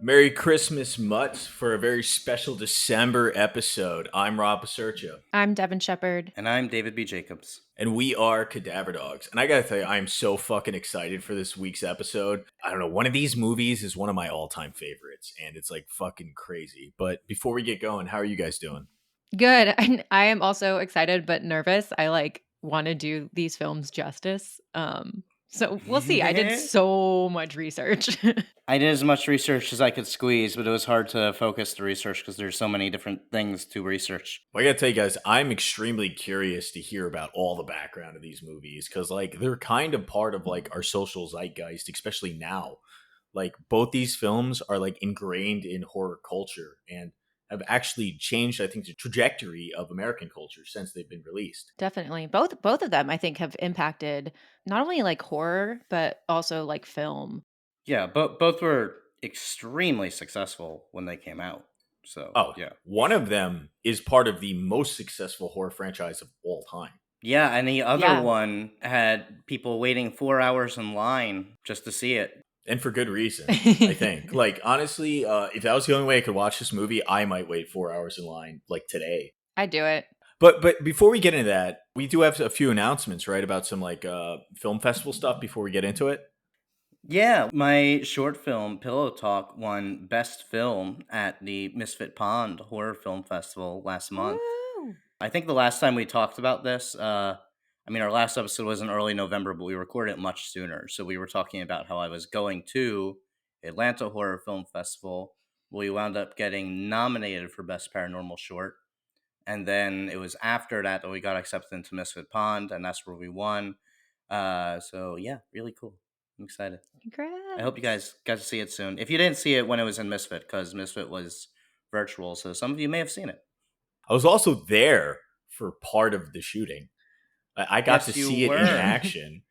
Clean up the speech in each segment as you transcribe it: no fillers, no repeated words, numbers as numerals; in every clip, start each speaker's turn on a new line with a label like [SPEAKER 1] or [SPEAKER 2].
[SPEAKER 1] Merry Christmas, Mutts, for a very special December episode. I'm Rob Pasercho,
[SPEAKER 2] I'm Devin Shepard.
[SPEAKER 3] And I'm David B. Jacobs.
[SPEAKER 1] and we are Cadaver Dogs. And I gotta tell you, I'm so fucking excited for this week's episode. I don't know, one of these movies is one of my all-time favorites, and it's like fucking crazy. But before we get going, how are you guys doing?
[SPEAKER 2] Good. And I am also excited but nervous. I want to do these films justice. So we'll see. I did so much research.
[SPEAKER 3] I did as much research as I could squeeze, but it was hard to focus the research because there's so many different things to research.
[SPEAKER 1] Well, I gotta tell you guys, I'm extremely curious to hear about all the background of these movies because, like, they're kind of part of like our social zeitgeist, especially now. Like, both these films are like ingrained in horror culture and have actually changed, I think, the trajectory of American culture since they've been released.
[SPEAKER 2] Definitely. Both of them I think have impacted not only like horror but also like film.
[SPEAKER 3] Yeah, both were extremely successful when they came out. So,
[SPEAKER 1] Oh,
[SPEAKER 3] yeah.
[SPEAKER 1] one of them is part of the most successful horror franchise of all time.
[SPEAKER 3] Yeah, and the other
[SPEAKER 2] Yeah.
[SPEAKER 3] one had people waiting 4 hours in line just to see it.
[SPEAKER 1] And for good reason, I think. Like, honestly, if that was the only way I could watch this movie, I might wait 4 hours in line, like today.
[SPEAKER 2] I do it.
[SPEAKER 1] But before we get into that, we do have a few announcements, right, about some like film festival stuff before we get into it.
[SPEAKER 3] Yeah, my short film, Pillow Talk, won Best Film at the Misfit Pond Horror Film Festival last month.
[SPEAKER 2] Woo!
[SPEAKER 3] I think the last time we talked about this, our last episode was in early November, but we recorded it much sooner. So we were talking about how I was going to Atlanta Horror Film Festival. We wound up getting nominated for Best Paranormal Short. And then it was after that we got accepted into Misfit Pond, and that's where we won. So yeah, really cool. I'm excited.
[SPEAKER 2] Congrats.
[SPEAKER 3] I hope you guys got to see it soon. If you didn't see it when it was in Misfit, because Misfit was virtual, so some of you may have seen it.
[SPEAKER 1] I was also there for part of the shooting. I got
[SPEAKER 3] Yes,
[SPEAKER 1] to
[SPEAKER 3] you
[SPEAKER 1] see it in
[SPEAKER 3] were.
[SPEAKER 1] action.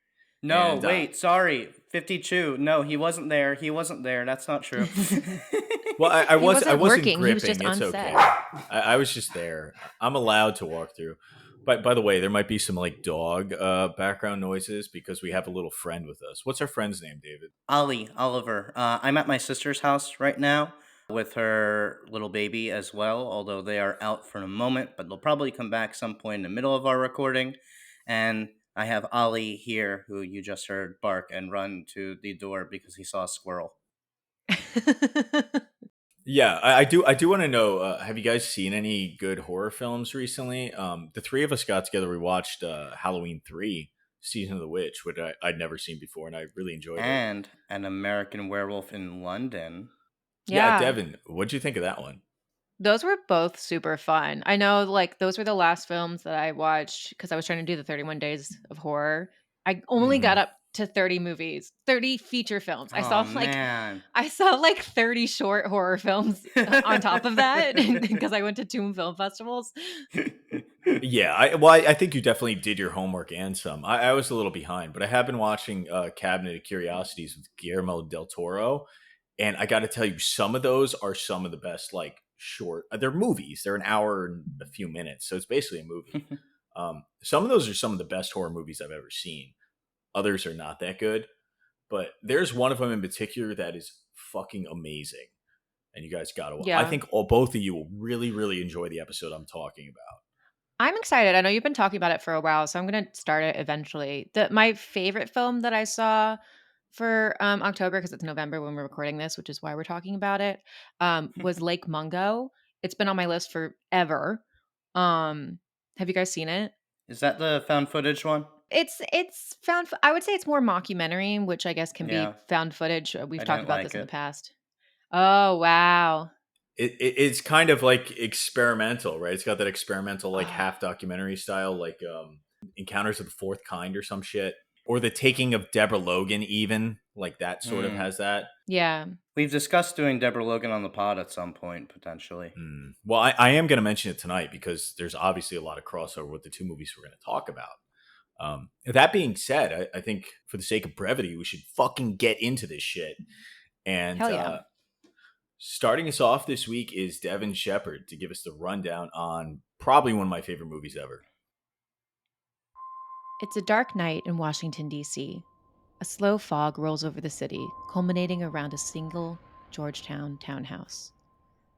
[SPEAKER 3] No,
[SPEAKER 1] And,
[SPEAKER 3] wait, sorry. 52. No, he wasn't there. He wasn't there. That's not true.
[SPEAKER 1] Well, I wasn't
[SPEAKER 2] working.
[SPEAKER 1] gripping.
[SPEAKER 2] He was just
[SPEAKER 1] It's
[SPEAKER 2] on
[SPEAKER 1] okay.
[SPEAKER 2] set.
[SPEAKER 1] I was just there. I'm allowed to walk through. But by the way, there might be some like dog background noises because we have a little friend with us. What's our friend's name, David?
[SPEAKER 3] Oliver. I'm at my sister's house right now with her little baby as well, although they are out for a moment, but they'll probably come back some point in the middle of our recording. And I have Ollie here, who you just heard bark and run to the door because he saw a squirrel.
[SPEAKER 1] Yeah, I do. I do want to know. Have you guys seen any good horror films recently? The three of us got together. We watched Halloween 3, Season of the Witch, which I'd never seen before, and I really enjoyed it.
[SPEAKER 3] And An American Werewolf in London.
[SPEAKER 1] Yeah, Devin, what'd you think of that one?
[SPEAKER 2] Those were both super fun. I know, like, those were the last films that I watched because I was trying to do the 31 days of horror. I only got up to 30 movies, 30 feature films. I saw
[SPEAKER 3] man.
[SPEAKER 2] 30 short horror films on top of that because I went to 2 film festivals.
[SPEAKER 1] Yeah, I think you definitely did your homework and some. I was a little behind, but I have been watching Cabinet of Curiosities with Guillermo del Toro, and I got to tell you, some of those are some of the best. Like short, they're movies. They're an hour and a few minutes, so it's basically a movie. Some of those are some of the best horror movies I've ever seen. Others are not that good, but there's one of them in particular that is fucking amazing, and you guys gotta watch.
[SPEAKER 2] Yeah.
[SPEAKER 1] I think both of you will really, really enjoy the episode I'm talking about.
[SPEAKER 2] I'm excited. I know you've been talking about it for a while, so I'm going to start it eventually. My favorite film that I saw for October, because it's November when we're recording this, which is why we're talking about it, was Lake Mungo. It's been on my list forever. Have you guys seen it?
[SPEAKER 3] Is that the found footage one?
[SPEAKER 2] It's found. I would say it's more mockumentary, which I guess can be
[SPEAKER 3] Yeah.
[SPEAKER 2] found footage. We've
[SPEAKER 3] I
[SPEAKER 2] talked
[SPEAKER 3] didn't
[SPEAKER 2] about
[SPEAKER 3] like
[SPEAKER 2] this in the
[SPEAKER 3] it.
[SPEAKER 2] past. Oh wow!
[SPEAKER 1] It's kind of like experimental, right? It's got that experimental, like half documentary style, like Encounters of the Fourth Kind or some shit, or The Taking of Deborah Logan, even like that sort of has that.
[SPEAKER 2] Yeah.
[SPEAKER 3] We've discussed doing Deborah Logan on the pod at some point, potentially.
[SPEAKER 1] Well, I am going to mention it tonight because there's obviously a lot of crossover with the two movies we're going to talk about. That being said, I think for the sake of brevity, we should fucking get into this shit. And
[SPEAKER 2] Hell yeah.
[SPEAKER 1] Starting us off this week is Devin Shepard to give us the rundown on probably one of my favorite movies ever.
[SPEAKER 2] It's a dark night in Washington, D.C. A slow fog rolls over the city, culminating around a single, Georgetown townhouse.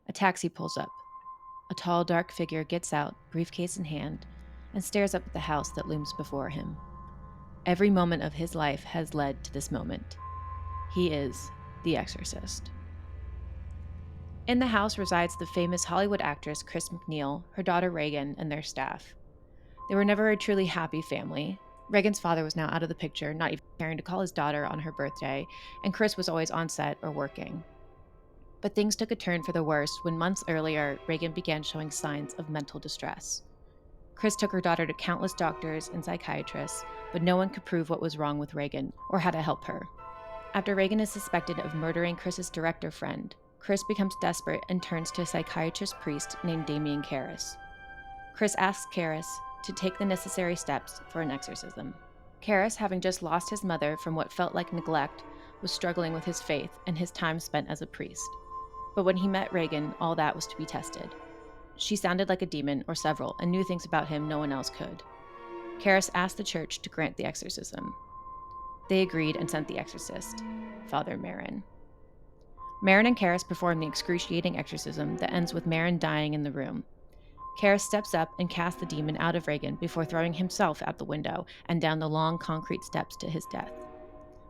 [SPEAKER 2] A taxi pulls up. A tall, dark figure gets out, briefcase in hand, and stares up at the house that looms before him. Every moment of his life has led to this moment. He is the Exorcist. In the house resides the famous Hollywood actress Chris McNeil, her daughter Reagan, and their staff. They were never a truly happy family. Reagan's father was now out of the picture, not even caring to call his daughter on her birthday, and Chris was always on set or working. But things took a turn for the worse when months earlier, Reagan began showing signs of mental distress. Chris took her daughter to countless doctors and psychiatrists, but no one could prove what was wrong with Reagan or how to help her. After Reagan is suspected of murdering Chris's director friend, Chris becomes desperate and turns to a psychiatrist priest named Damien Karras. Chris asks Karras to take the necessary steps for an exorcism. Karras, having just lost his mother from what felt like neglect, was struggling with his faith and his time spent as a priest. But when he met Reagan, all that was to be tested. She sounded like a demon or several and knew things about him no one else could. Karras asked the church to grant the exorcism. They agreed and sent the exorcist, Father Marin. Marin and Karras perform the excruciating exorcism that ends with Marin dying in the room. Karras steps up and casts the demon out of Reagan before throwing himself out the window and down the long concrete steps to his death.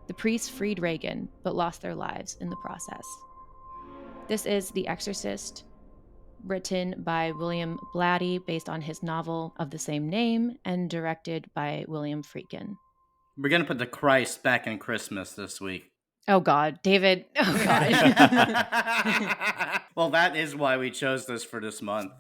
[SPEAKER 2] The priests freed Reagan, but lost their lives in the process. This is The Exorcist, written by William Blatty based on his novel of the same name, and directed by William Friedkin.
[SPEAKER 3] We're going to put the Christ back in Christmas this week.
[SPEAKER 2] Oh God, David. Oh God.
[SPEAKER 3] Well, that is why we chose this for this month.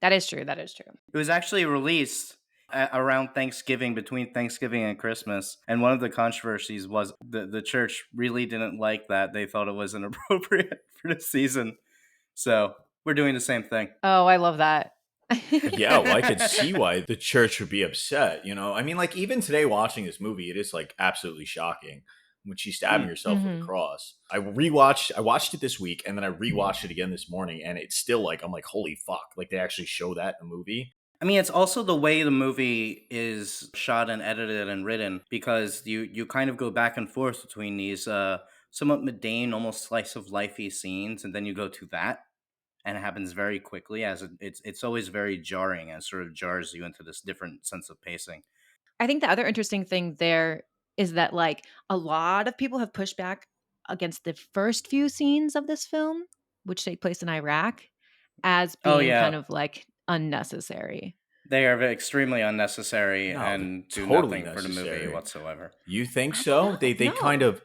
[SPEAKER 2] That is true. That is true.
[SPEAKER 3] It was actually released around Thanksgiving, between Thanksgiving and Christmas. And one of the controversies was the church really didn't like that. They thought it was inappropriate for the season. So we're doing the same thing.
[SPEAKER 2] Oh, I love that.
[SPEAKER 1] Yeah, well, I could see why the church would be upset. I mean, like, even today watching this movie, it is like absolutely shocking when she's stabbing herself with a cross. I watched it this week, and then I rewatched it again this morning, and it's still like, I'm like, holy fuck, like they actually show that in a movie.
[SPEAKER 3] I mean, it's also the way the movie is shot and edited and written, because you kind of go back and forth between these somewhat mundane, almost slice of lifey scenes, and then you go to that, and it happens very quickly. It's always very jarring, and sort of jars you into this different sense of pacing.
[SPEAKER 2] I think the other interesting thing there is that like a lot of people have pushed back against the first few scenes of this film, which take place in Iraq, as
[SPEAKER 3] Oh
[SPEAKER 2] being kind
[SPEAKER 3] yeah,
[SPEAKER 2] of like unnecessary.
[SPEAKER 3] they are extremely unnecessary
[SPEAKER 1] No, they're
[SPEAKER 3] and do
[SPEAKER 1] totally
[SPEAKER 3] nothing for the movie
[SPEAKER 1] necessary.
[SPEAKER 3] whatsoever.
[SPEAKER 1] You think so?
[SPEAKER 2] No,
[SPEAKER 1] They kind
[SPEAKER 2] no.
[SPEAKER 1] of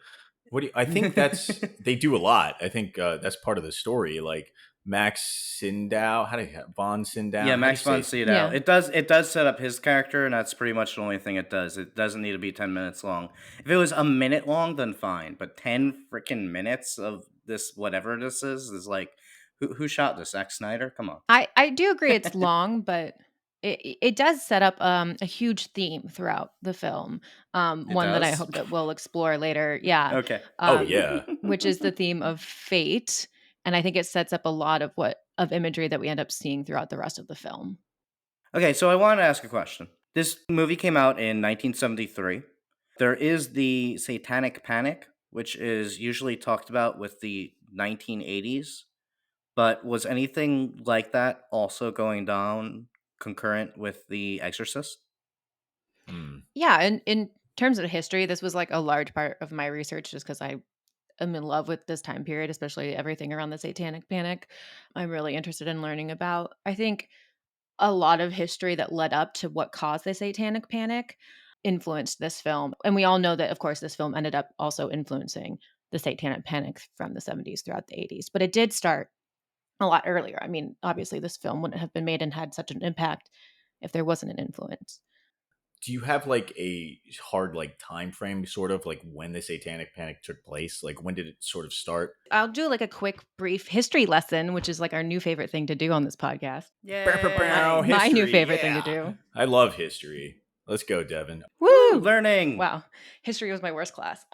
[SPEAKER 1] I think that's they do a lot. I think that's part of the story. Like Max Sindow, Von Sindow?
[SPEAKER 3] Yeah,
[SPEAKER 1] How do you
[SPEAKER 3] Max von
[SPEAKER 1] say?
[SPEAKER 3] Sydow.
[SPEAKER 2] Yeah.
[SPEAKER 3] It does set up his character, and that's pretty much the only thing it does. It doesn't need to be 10 minutes long. If it was a minute long, then fine. But 10 freaking minutes of this, whatever this is like, who shot this? Zack Snyder? Come on.
[SPEAKER 2] I do agree it's long, but it does set up a huge theme throughout the film.
[SPEAKER 3] It
[SPEAKER 2] One that I
[SPEAKER 3] does.
[SPEAKER 2] hope that we'll explore later. Yeah.
[SPEAKER 3] Okay.
[SPEAKER 1] Oh
[SPEAKER 2] Um,
[SPEAKER 1] yeah.
[SPEAKER 2] which is the theme of fate. And I think it sets up a lot of imagery that we end up seeing throughout the rest of the film.
[SPEAKER 3] Okay, so I want to ask a question. This movie came out in 1973. There is the Satanic Panic, which is usually talked about with the 1980s. But was anything like that also going down concurrent with The Exorcist?
[SPEAKER 1] Hmm.
[SPEAKER 2] Yeah, and in terms of history, this was like a large part of my research just because I am in love with this time period, especially everything around the Satanic Panic. I'm really interested in learning about. I think a lot of history that led up to what caused the Satanic Panic influenced this film. And we all know that, of course, this film ended up also influencing the Satanic Panic from the 70s throughout the 80s. But it did start a lot earlier. I mean, obviously, this film wouldn't have been made and had such an impact if there wasn't an influence.
[SPEAKER 1] Do you have like a hard like time frame, sort of like when the Satanic Panic took place? Like when did it sort of start?
[SPEAKER 2] I'll do like a quick, brief history lesson, which is like our new favorite thing to do on this podcast.
[SPEAKER 1] Bow, bow, bow,
[SPEAKER 3] Yay!
[SPEAKER 2] My new
[SPEAKER 1] history,
[SPEAKER 2] favorite thing to
[SPEAKER 1] yeah.
[SPEAKER 2] do.
[SPEAKER 1] I love history. Let's go, Devin.
[SPEAKER 2] Woo!
[SPEAKER 3] Learning!
[SPEAKER 2] Wow. History was my worst class.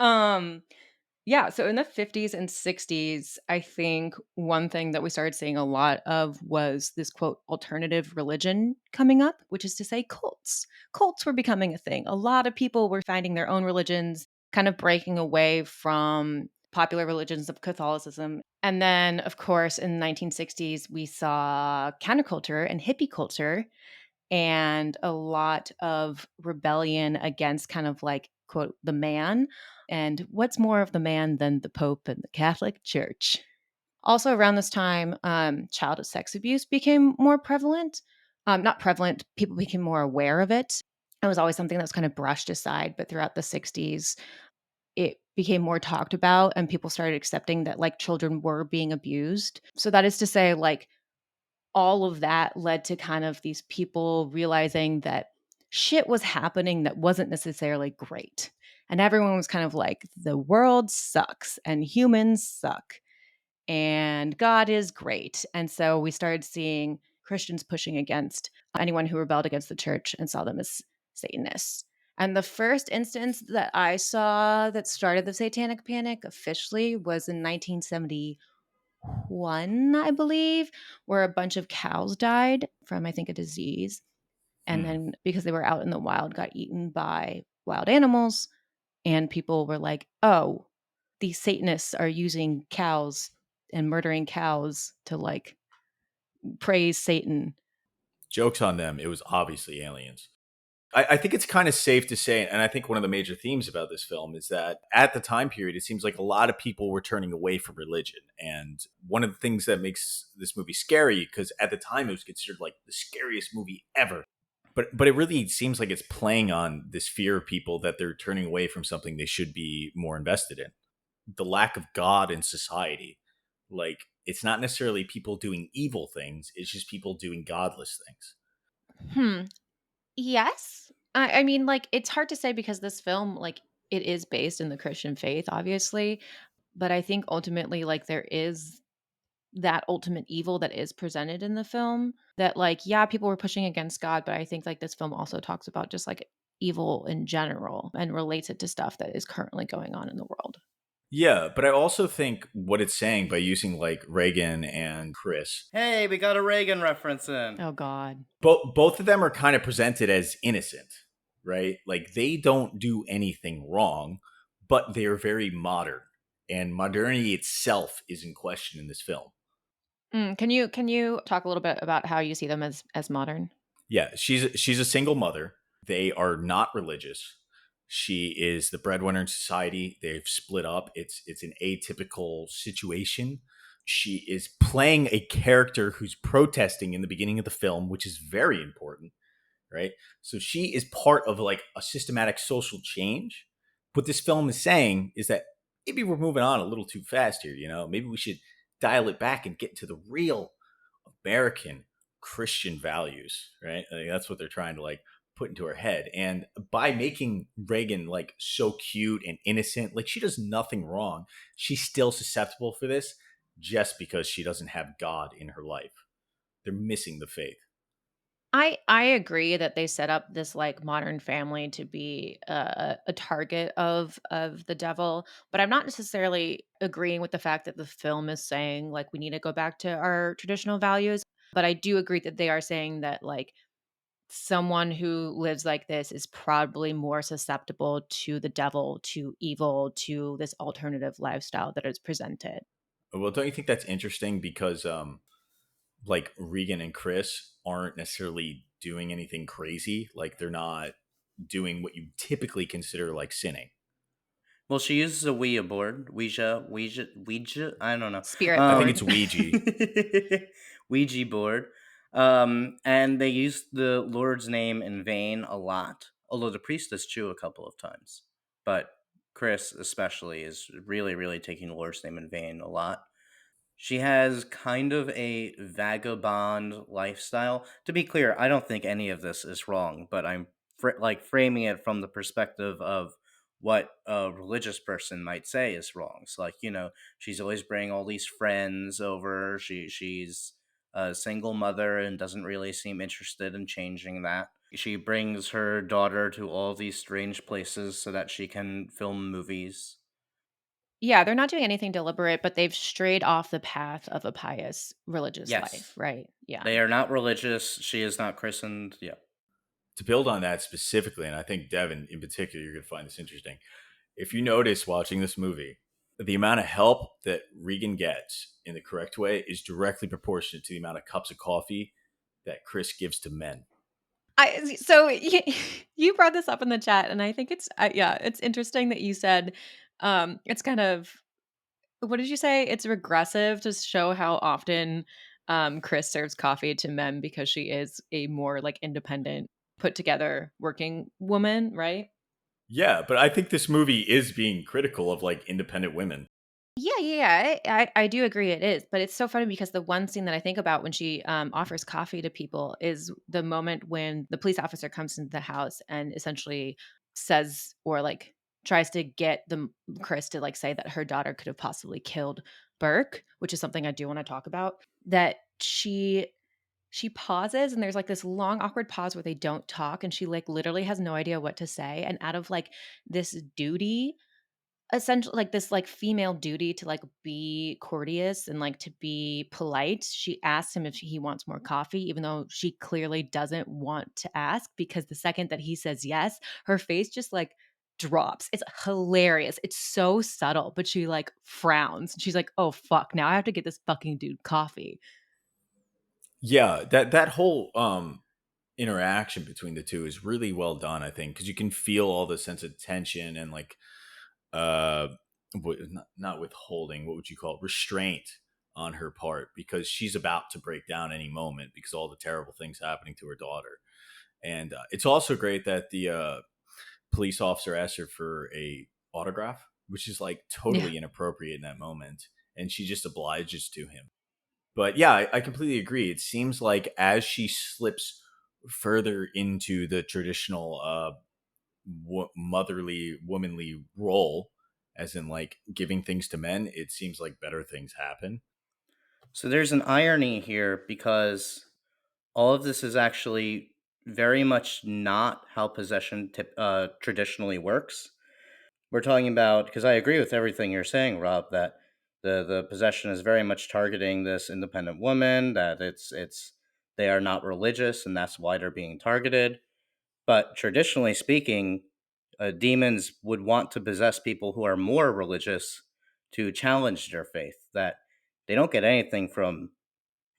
[SPEAKER 2] Yeah, so in the 50s and 60s, I think one thing that we started seeing a lot of was this quote alternative religion coming up, which is to say cults. Cults were becoming a thing. A lot of people were finding their own religions, kind of breaking away from popular religions of Catholicism. And then, of course, in the 1960s, we saw counterculture and hippie culture and a lot of rebellion against kind of like, quote, the man. And what's more of the man than the Pope and the Catholic Church? Also, around this time, childhood sex abuse became more prevalent. Not prevalent, people became more aware of it. It was always something that was kind of brushed aside, but throughout the 60s, it became more talked about and people started accepting that like children were being abused. So that is to say, like, all of that led to kind of these people realizing that shit was happening that wasn't necessarily great. And everyone was kind of like, the world sucks and humans suck and God is great. And so we started seeing Christians pushing against anyone who rebelled against the church and saw them as Satanists. And the first instance that I saw that started the Satanic Panic officially was in 1971, I believe, where a bunch of cows died from, I think, a disease. And
[SPEAKER 1] Hmm.
[SPEAKER 2] then because they were out in the wild, got eaten by wild animals. And people were like, oh, these Satanists are using cows and murdering cows to like praise Satan.
[SPEAKER 1] Joke's on them. It was obviously aliens. I think it's kind of safe to say, and I think one of the major themes about this film is that at the time period, it seems like a lot of people were turning away from religion. And one of the things that makes this movie scary, because at the time it was considered like the scariest movie ever. But it really seems like it's playing on this fear of people that they're turning away from something they should be more invested in. The lack of God in society. Like, it's not necessarily people doing evil things, it's just people doing godless things.
[SPEAKER 2] Hmm. Yes. I mean, like, it's hard to say because this film, like, it is based in the Christian faith, obviously. But I think ultimately, like, there is that ultimate evil that is presented in the film that, like, yeah, people were pushing against God, but I think, like, this film also talks about just, like, evil in general and relates it to stuff that is currently going on in the world.
[SPEAKER 1] Yeah, but I also think what it's saying by using like Reagan and Chris,
[SPEAKER 3] Hey, we got a Reagan reference in.
[SPEAKER 2] Oh, God.
[SPEAKER 1] both of them are kind of presented as innocent, right? Like they don't do anything wrong, but they're very modern, and modernity itself is in question in this film.
[SPEAKER 2] Can you talk a little bit about how you see them as modern?
[SPEAKER 1] Yeah, she's a single mother. They are not religious. She is the breadwinner in society. They've split up. It's an atypical situation. She is playing a character who's protesting in the beginning of the film, which is very important, right? So she is part of like a systematic social change. What this film is saying is that maybe we're moving on a little too fast here, you know? Maybe we should dial it back and get to the real American Christian values, right? I think that's what they're trying to like put into her head. And by making Reagan like so cute and innocent, like she does nothing wrong, she's still susceptible for this just because she doesn't have God in her life. They're missing the faith.
[SPEAKER 2] I agree that they set up this like modern family to be a target of the devil, but I'm not necessarily agreeing with the fact that the film is saying like we need to go back to our traditional values. But I do agree that they are saying that like someone who lives like this is probably more susceptible to the devil, to evil, to this alternative lifestyle that is presented.
[SPEAKER 1] Well, don't you think that's interesting because like Regan and Chris aren't necessarily doing anything crazy. Like they're not doing what you typically consider like sinning.
[SPEAKER 3] Well, she uses a Ouija board. Ouija. I don't know.
[SPEAKER 2] Spirit
[SPEAKER 1] I think
[SPEAKER 3] Um,
[SPEAKER 1] it's
[SPEAKER 2] board.
[SPEAKER 1] Ouija.
[SPEAKER 3] Ouija board. And they use the Lord's name in vain a lot. Although the priestess Jew a couple of times, but Chris especially is really, really taking the Lord's name in vain a lot. She has kind of a vagabond lifestyle. To be clear, I don't think any of this is wrong, but I'm framing it from the perspective of what a religious person might say is wrong. So, like, she's always bringing all these friends over. She's a single mother and doesn't really seem interested in changing that. She brings her daughter to all these strange places so that she can film movies.
[SPEAKER 2] Yeah, they're not doing anything deliberate, but they've strayed off the path of a pious religious life,
[SPEAKER 3] Yes,
[SPEAKER 2] right? Yeah.
[SPEAKER 3] they are not religious. She is not christened. Yeah.
[SPEAKER 1] To build on that specifically, and I think Devin in particular, you're going to find this interesting. If you notice watching this movie, the amount of help that Regan gets in the correct way is directly proportionate to the amount of cups of coffee that Chris gives to men.
[SPEAKER 2] You brought this up in the chat, and I think it's yeah, it's interesting that you said it's kind of what did you say? It's regressive to show how often Chris serves coffee to men because she is a more like independent, put together working woman, right?
[SPEAKER 1] Yeah, but I think this movie is being critical of like independent women.
[SPEAKER 2] Yeah. I do agree it is, but it's so funny because the one scene that I think about when she offers coffee to people is the moment when the police officer comes into the house and essentially says or like tries to get the Chris to like say that her daughter could have possibly killed Burke, which is something I do want to talk about. That she pauses and there's like this long awkward pause where they don't talk and she like literally has no idea what to say and out of like this duty essentially like this like female duty to like be courteous and like to be polite. She asks him if he wants more coffee, even though she clearly doesn't want to ask because the second that he says yes, her face just like drops. It's hilarious. It's so subtle, but she like frowns. She's like, oh fuck, now I have to get this fucking dude coffee.
[SPEAKER 1] Yeah, that whole interaction between the two is really well done, I think, because you can feel all the sense of tension and like uh not withholding, what would you call it, restraint on her part, because she's about to break down any moment because all the terrible things happening to her daughter. And it's also great that the police officer asks her for a autograph, which is like
[SPEAKER 2] Yeah.
[SPEAKER 1] totally inappropriate in that moment, and she just obliges to him. But yeah, I completely agree. It seems like as she slips further into the traditional motherly, womanly role, as in like giving things to men, it seems like better things happen.
[SPEAKER 3] So there's an irony here because all of this is actually very much not how possession traditionally works. We're talking about, because I agree with everything you're saying, Rob, that the possession is very much targeting this independent woman, that it's they are not religious and that's why they're being targeted. But traditionally speaking, demons would want to possess people who are more religious to challenge their faith. That they don't get anything from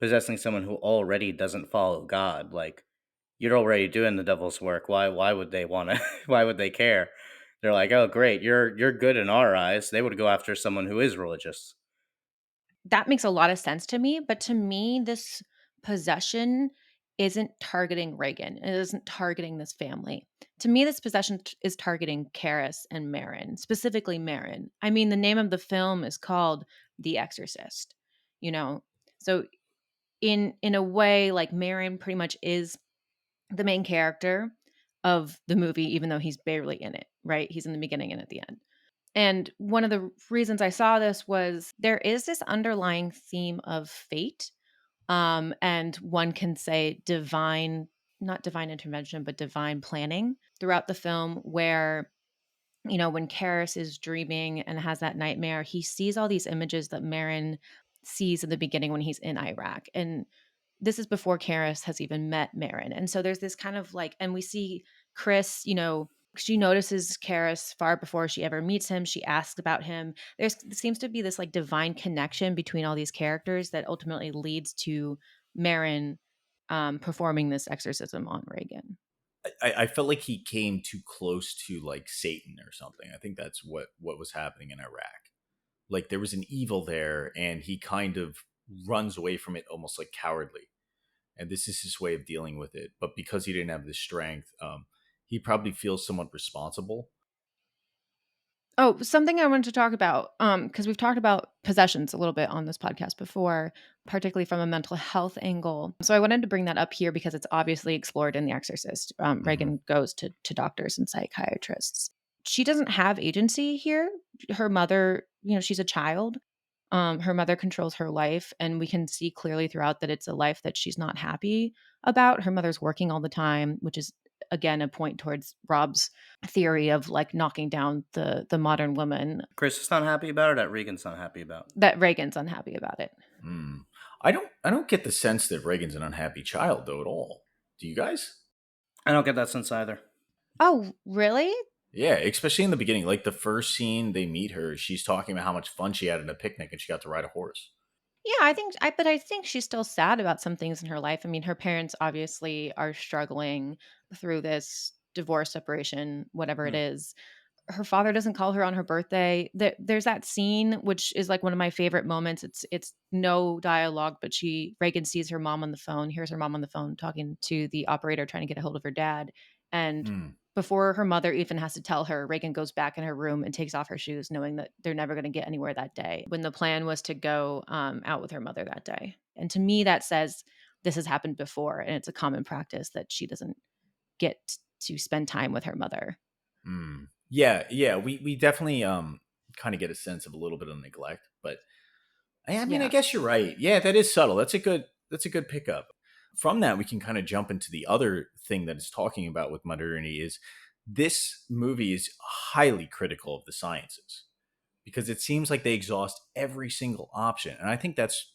[SPEAKER 3] possessing someone who already doesn't follow God. Like, you're already doing the devil's work. Why would they want to? Why would they care? They're like, oh great, you're good in our eyes. They would go after someone who is religious.
[SPEAKER 2] That makes a lot of sense to me, but to me, this possession isn't targeting Reagan. It isn't targeting this family. To me, this possession is targeting Karis and Marin, specifically Marin. I mean, the name of the film is called The Exorcist, you know? So in a way, like Marin pretty much is the main character of the movie, even though he's barely in it, right? He's in the beginning and at the end. And one of the reasons I saw this was there is this underlying theme of fate. And one can say divine, not divine intervention, but divine planning throughout the film, where, you know, when Karis is dreaming and has that nightmare, he sees all these images that Marin sees in the beginning when he's in Iraq. And this is before Karis has even met Marin. And so there's this kind of like, and we see Chris, you know, she notices Karis far before she ever meets him. She asks about him. There seems to be this like divine connection between all these characters that ultimately leads to Marin performing this exorcism on Reagan.
[SPEAKER 1] I felt like he came too close to like Satan or something. I think that's what was happening in Iraq. Like there was an evil there, and he kind of runs away from it almost like cowardly. And this is his way of dealing with it. But because he didn't have the strength, he probably feels somewhat responsible.
[SPEAKER 2] Oh, something I wanted to talk about, because we've talked about possessions a little bit on this podcast before, particularly from a mental health angle. So I wanted to bring that up here because it's obviously explored in The Exorcist.
[SPEAKER 1] Hmm.
[SPEAKER 2] Reagan goes to doctors and psychiatrists. She doesn't have agency here. Her mother, you know, she's a child. Her mother controls her life, and we can see clearly throughout that it's a life that she's not happy about. Her mother's working all the time, which is again a point towards Rob's theory of like knocking down the modern woman
[SPEAKER 3] Chris is not happy about it. That Regan's not happy about.
[SPEAKER 2] that Reagan's unhappy about it.
[SPEAKER 1] Mm. I don't get the sense that Reagan's an unhappy child though at all. Do you guys?
[SPEAKER 3] I don't get that sense either.
[SPEAKER 2] Oh, really?
[SPEAKER 1] Yeah, especially in the beginning, like the first scene they meet her, she's talking about how much fun she had at a picnic and she got to ride a horse.
[SPEAKER 2] Yeah, but I think she's still sad about some things in her life. I mean, her parents obviously are struggling through this divorce, separation, whatever it
[SPEAKER 1] Hmm.
[SPEAKER 2] is. Her father doesn't call her on her birthday. There's that scene which is like one of my favorite moments. It's no dialogue, but Reagan sees her mom on the phone, hears her mom on the phone talking to the operator trying to get a hold of her dad, and
[SPEAKER 1] Hmm.
[SPEAKER 2] before her mother even has to tell her, Reagan goes back in her room and takes off her shoes, knowing that they're never going to get anywhere that day. When the plan was to go out with her mother that day, and to me that says this has happened before, and it's a common practice that she doesn't get to spend time with her mother.
[SPEAKER 1] Hmm. Yeah, yeah, we definitely kind of get a sense of a little bit of neglect, but I mean, I
[SPEAKER 2] Yeah.
[SPEAKER 1] guess you're right. Yeah, that is subtle. That's a good pickup. From that, we can kind of jump into the other thing that it's talking about with modernity is this movie is highly critical of the sciences because it seems like they exhaust every single option. And I think that's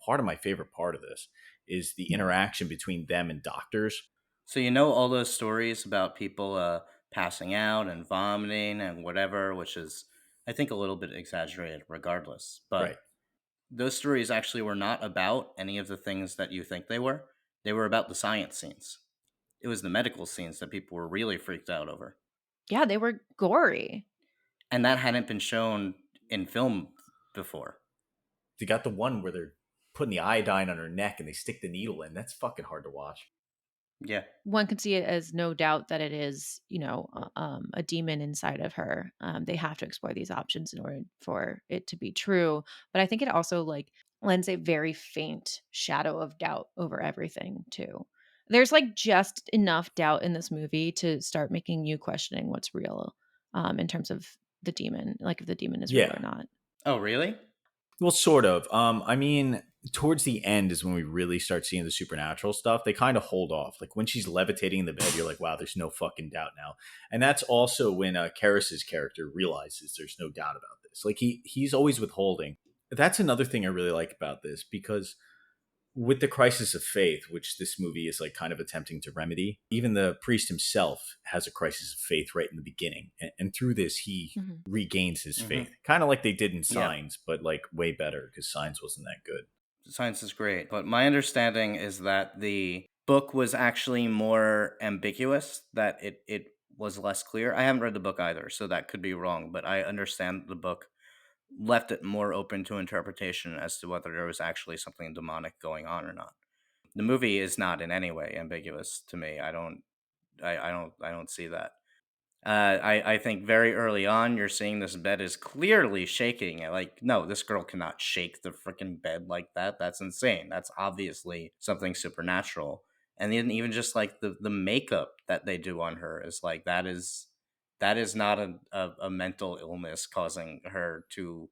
[SPEAKER 1] part of my favorite part of this is the interaction between them and doctors.
[SPEAKER 3] So you know all those stories about people passing out and vomiting and whatever, which is I think a little bit exaggerated regardless.
[SPEAKER 1] Right.
[SPEAKER 3] But those stories actually were not about any of the things that you think they were. They were about the science scenes. It was the medical scenes that people were really freaked out over.
[SPEAKER 2] Yeah, they were gory.
[SPEAKER 3] And that hadn't been shown in film before.
[SPEAKER 1] They got the one where they're putting the iodine on her neck and they stick the needle in. That's fucking hard to watch.
[SPEAKER 3] Yeah.
[SPEAKER 2] One can see it as no doubt that it is, a demon inside of her. They have to explore these options in order for it to be true. But I think it also like lends a very faint shadow of doubt over everything too. There's like just enough doubt in this movie to start making you questioning what's real, in terms of the demon, like if the demon is real or
[SPEAKER 1] Yeah.
[SPEAKER 2] not.
[SPEAKER 3] Oh, really?
[SPEAKER 1] Well, sort of. I mean, towards the end is when we really start seeing the supernatural stuff. They kind of hold off. Like when she's levitating in the bed, you're like, wow, there's no fucking doubt now. And that's also when Karras's character realizes there's no doubt about this. Like he's always withholding. That's another thing I really like about this because with the crisis of faith, which this movie is like kind of attempting to remedy, even the priest himself has a crisis of faith right in the beginning. And through this, he
[SPEAKER 2] Mhm.
[SPEAKER 1] regains his faith,
[SPEAKER 3] Hmm.
[SPEAKER 1] kind of like they did in
[SPEAKER 3] Yeah.
[SPEAKER 1] Signs, but like way better because Signs wasn't that good.
[SPEAKER 3] Science is great. But my understanding is that the book was actually more ambiguous, that it was less clear. I haven't read the book either, so that could be wrong. But I understand the book left it more open to interpretation as to whether there was actually something demonic going on or not. The movie is not in any way ambiguous to me. I don't see that. I think very early on, you're seeing this bed is clearly shaking. And like, no, this girl cannot shake the freaking bed like that. That's insane. That's obviously something supernatural. And then even just like the makeup that they do on her is like that is not a mental illness causing her to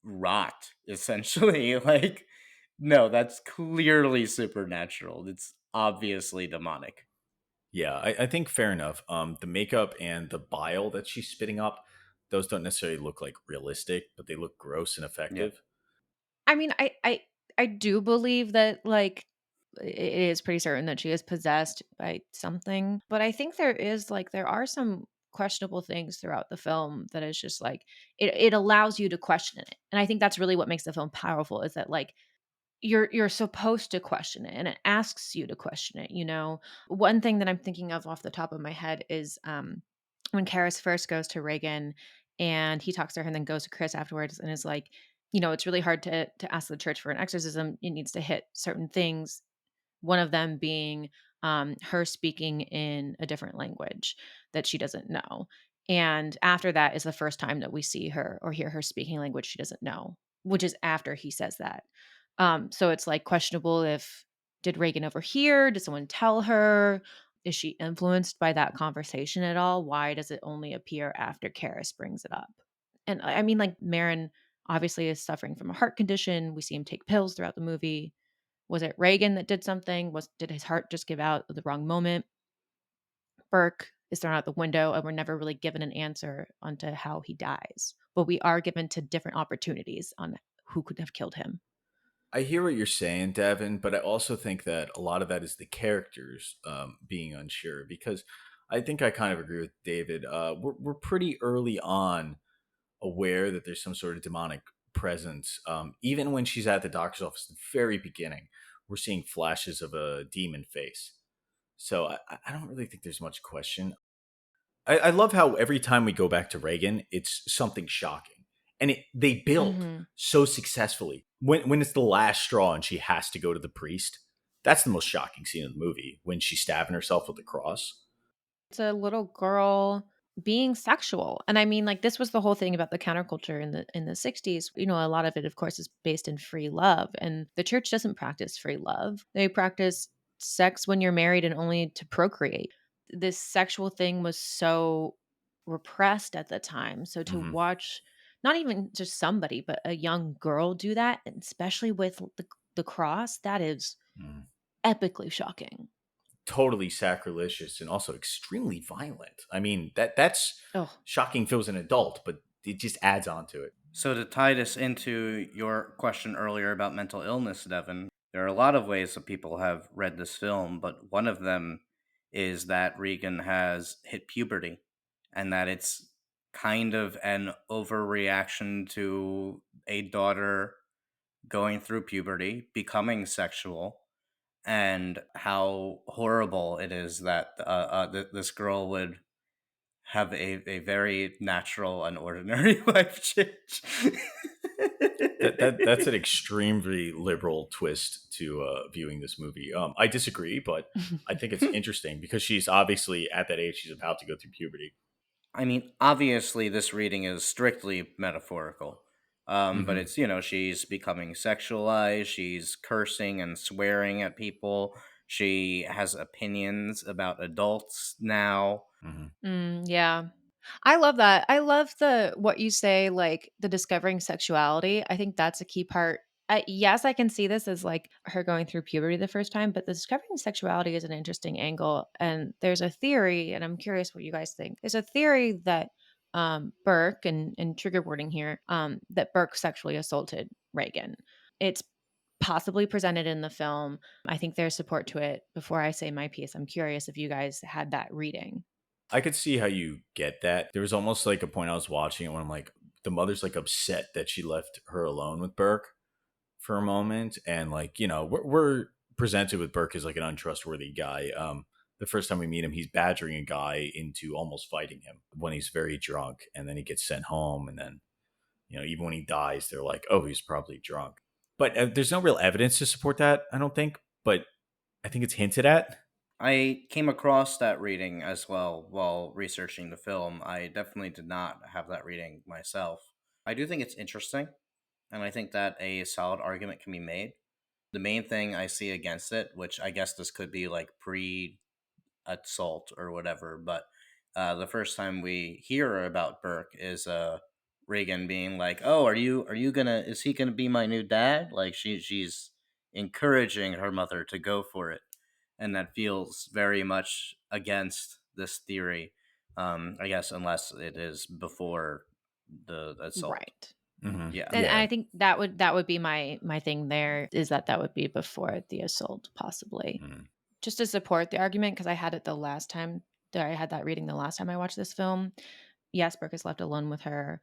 [SPEAKER 3] rot. Essentially, like no, that's clearly supernatural. It's obviously demonic.
[SPEAKER 1] Yeah, I think fair enough. The makeup and the bile that she's spitting up, those don't necessarily look like realistic, but they look gross and
[SPEAKER 3] Yeah.
[SPEAKER 1] effective.
[SPEAKER 2] I mean, I do believe that, like, it is pretty certain that she is possessed by something, but I think there are some questionable things throughout the film that is just, like, it allows you to question it, and I think that's really what makes the film powerful is that, like, you're supposed to question it, and it asks you to question it, you know? One thing that I'm thinking of off the top of my head is, when Karis first goes to Reagan, and he talks to her and then goes to Chris afterwards and is like, "It's really hard to ask the church for an exorcism. It needs to hit certain things," one of them being, her speaking in a different language that she doesn't know, and after that is the first time that we see her or hear her speaking language she doesn't know, which is after he says that. So it's, like, questionable if did Reagan overhear? Did someone tell her? Is she influenced by that conversation at all? Why does it only appear after Karis brings it up? And I mean, like, Marin obviously is suffering from a heart condition. We see him take pills throughout the movie. Was it Reagan that did something? Did his heart just give out at the wrong moment? Burke is thrown out the window, and we're never really given an answer onto how he dies. But we are given to different opportunities on who could have killed him.
[SPEAKER 1] I hear what you're saying, Devin, but I also think that a lot of that is the characters being unsure because I think I kind of agree with David. We're pretty early on aware that there's some sort of demonic presence. Even when she's at the doctor's office, at the very beginning, we're seeing flashes of a demon face. So I don't really think there's much question. I love how every time we go back to Reagan, it's something shocking, and they build
[SPEAKER 2] Mhm.
[SPEAKER 1] so successfully. When it's the last straw and she has to go to the priest, that's the most shocking scene of the movie when she's stabbing herself with the cross.
[SPEAKER 2] It's a little girl being sexual. And I mean, like, this was the whole thing about the counterculture in the 60s. You know, a lot of it, of course, is based in free love. And the church doesn't practice free love. They practice sex when you're married and only to procreate. This sexual thing was so repressed at the time. So to
[SPEAKER 1] Hmm.
[SPEAKER 2] watch not even just somebody, but a young girl do that, and especially with the cross, that is
[SPEAKER 1] Hmm.
[SPEAKER 2] epically shocking.
[SPEAKER 1] Totally sacrilegious and also extremely violent. I mean that's
[SPEAKER 2] Oh,
[SPEAKER 1] shocking if it was an adult, but it just adds on to it.
[SPEAKER 3] So, to tie this into your question earlier about mental illness, Devin, there are a lot of ways that people have read this film, but one of them is that Regan has hit puberty and that it's kind of an overreaction to a daughter going through puberty, becoming sexual, and how horrible it is that this girl would have a very natural and ordinary life change.
[SPEAKER 1] That's an extremely liberal twist to viewing this movie. I disagree, but I think it's interesting because she's obviously at that age; she's about to go through puberty.
[SPEAKER 3] I mean, obviously, this reading is strictly metaphorical. But
[SPEAKER 1] Hmm.
[SPEAKER 3] it's, she's becoming sexualized, she's cursing and swearing at people, she has opinions about adults now.
[SPEAKER 1] Hmm.
[SPEAKER 2] yeah. I love that. I love the what you say, like the discovering sexuality. I think that's a key part. Yes, I can see this as like her going through puberty the first time, but the discovering sexuality is an interesting angle. And there's a theory, and I'm curious what you guys think. There's a theory that Burke, and trigger wording here, that Burke sexually assaulted Reagan. It's possibly presented in the film. I think there's support to it. Before I say my piece, I'm curious if you guys had that reading.
[SPEAKER 1] I could see how you get that. There was almost like a point I was watching it when I'm like, the mother's like upset that she left her alone with Burke for a moment, and like we're presented with Burke as like an untrustworthy guy. The first time we meet him, he's badgering a guy into almost fighting him when he's very drunk, and then he gets sent home, and then even when he dies, they're like, oh, he's probably drunk. But there's no real evidence to support that, I don't think. But I think it's hinted at.
[SPEAKER 3] I came across that reading as well while researching the film. I definitely did not have that reading myself. I do think it's interesting, and I think that a solid argument can be made. The main thing I see against it, which I guess this could be like pre assault or whatever, but the first time we hear about Burke is Reagan being like, "Oh, are you gonna? Is he gonna be my new dad?" Like she's encouraging her mother to go for it, and that feels very much against this theory. I guess unless it is before the assault.
[SPEAKER 2] Right.
[SPEAKER 1] Hmm.
[SPEAKER 3] Yeah.
[SPEAKER 2] And
[SPEAKER 1] Yeah.
[SPEAKER 2] I think that would be my thing there, is that would be before the assault, possibly.
[SPEAKER 1] Mm.
[SPEAKER 2] Just to support the argument, because I had it the last time that I had that reading the last time I watched this film. Yes, Brooke is left alone with her,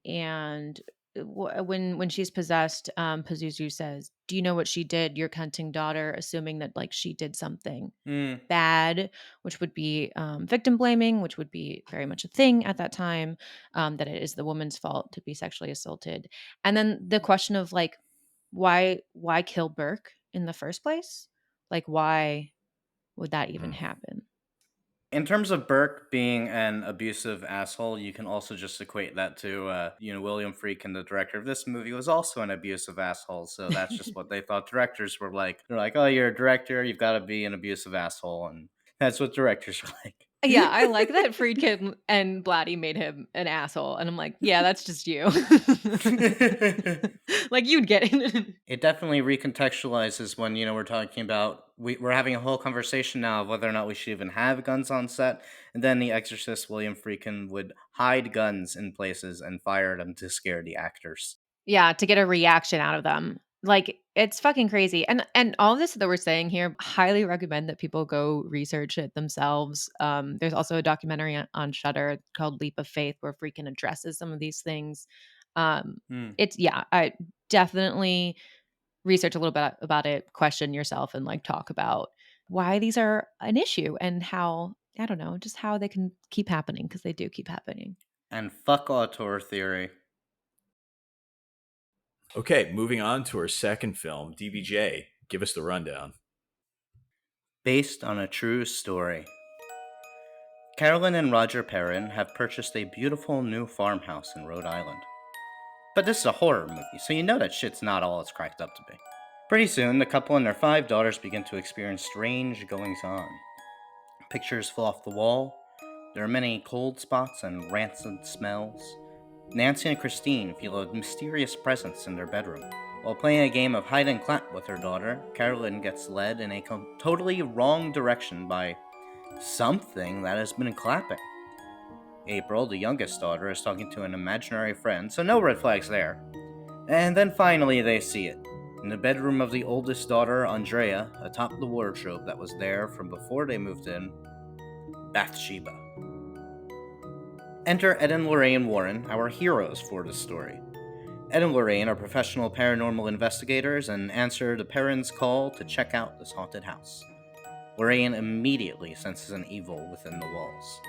[SPEAKER 2] and when she's possessed, Pazuzu says, "Do you know what she did? Your cunting daughter," assuming that like she did something
[SPEAKER 3] Mm.
[SPEAKER 2] bad, which would be victim blaming, which would be very much a thing at that time, that it is the woman's fault to be sexually assaulted. And then the question of like, why kill Burke in the first place? Like, why would that even
[SPEAKER 1] Mm.
[SPEAKER 2] happen?
[SPEAKER 3] In terms of Burke being an abusive asshole, you can also just equate that to, William Friedkin, the director of this movie, was also an abusive asshole. So that's just what they thought directors were like. They're like, oh, you're a director, you've got to be an abusive asshole. And that's what directors are like.
[SPEAKER 2] Yeah, I like that Friedkin and Blatty made him an asshole, and I'm like, yeah, that's just you. Like you'd get it.
[SPEAKER 3] It definitely recontextualizes when we're talking about we're having a whole conversation now of whether or not we should even have guns on set, and then the Exorcist William Friedkin would hide guns in places and fire them to scare the actors.
[SPEAKER 2] Yeah, to get a reaction out of them. Like, it's fucking crazy, and all this that we're saying here, highly recommend that people go research it themselves. There's also a documentary on Shudder called Leap of Faith where freaking addresses some of these things. Um,
[SPEAKER 3] Hmm.
[SPEAKER 2] it's yeah, I definitely research a little bit about it, question yourself, and, like, talk about why these are an issue and how I don't know, just how they can keep happening because they do keep happening.
[SPEAKER 3] And fuck auteur theory.
[SPEAKER 1] Okay, moving on to our second film, DBJ. Give us the rundown.
[SPEAKER 3] Based on a true story. Carolyn and Roger Perrin have purchased a beautiful new farmhouse in Rhode Island. But this is a horror movie, so you know that shit's not all it's cracked up to be. Pretty soon, the couple and their 5 daughters begin to experience strange goings on. Pictures fall off the wall. There are many cold spots and rancid smells. Nancy and Christine feel a mysterious presence in their bedroom. While playing a game of hide and clap with her daughter, Carolyn gets led in a totally wrong direction by something that has been clapping. April, the youngest daughter, is talking to an imaginary friend, so no red flags there. And then finally they see it. In the bedroom of the oldest daughter, Andrea, atop the wardrobe that was there from before they moved in, Bathsheba. Enter Ed and Lorraine Warren, our heroes for this story. Ed and Lorraine are professional paranormal investigators and answer the Perrins' call to check out this haunted house. Lorraine immediately senses an evil within the walls.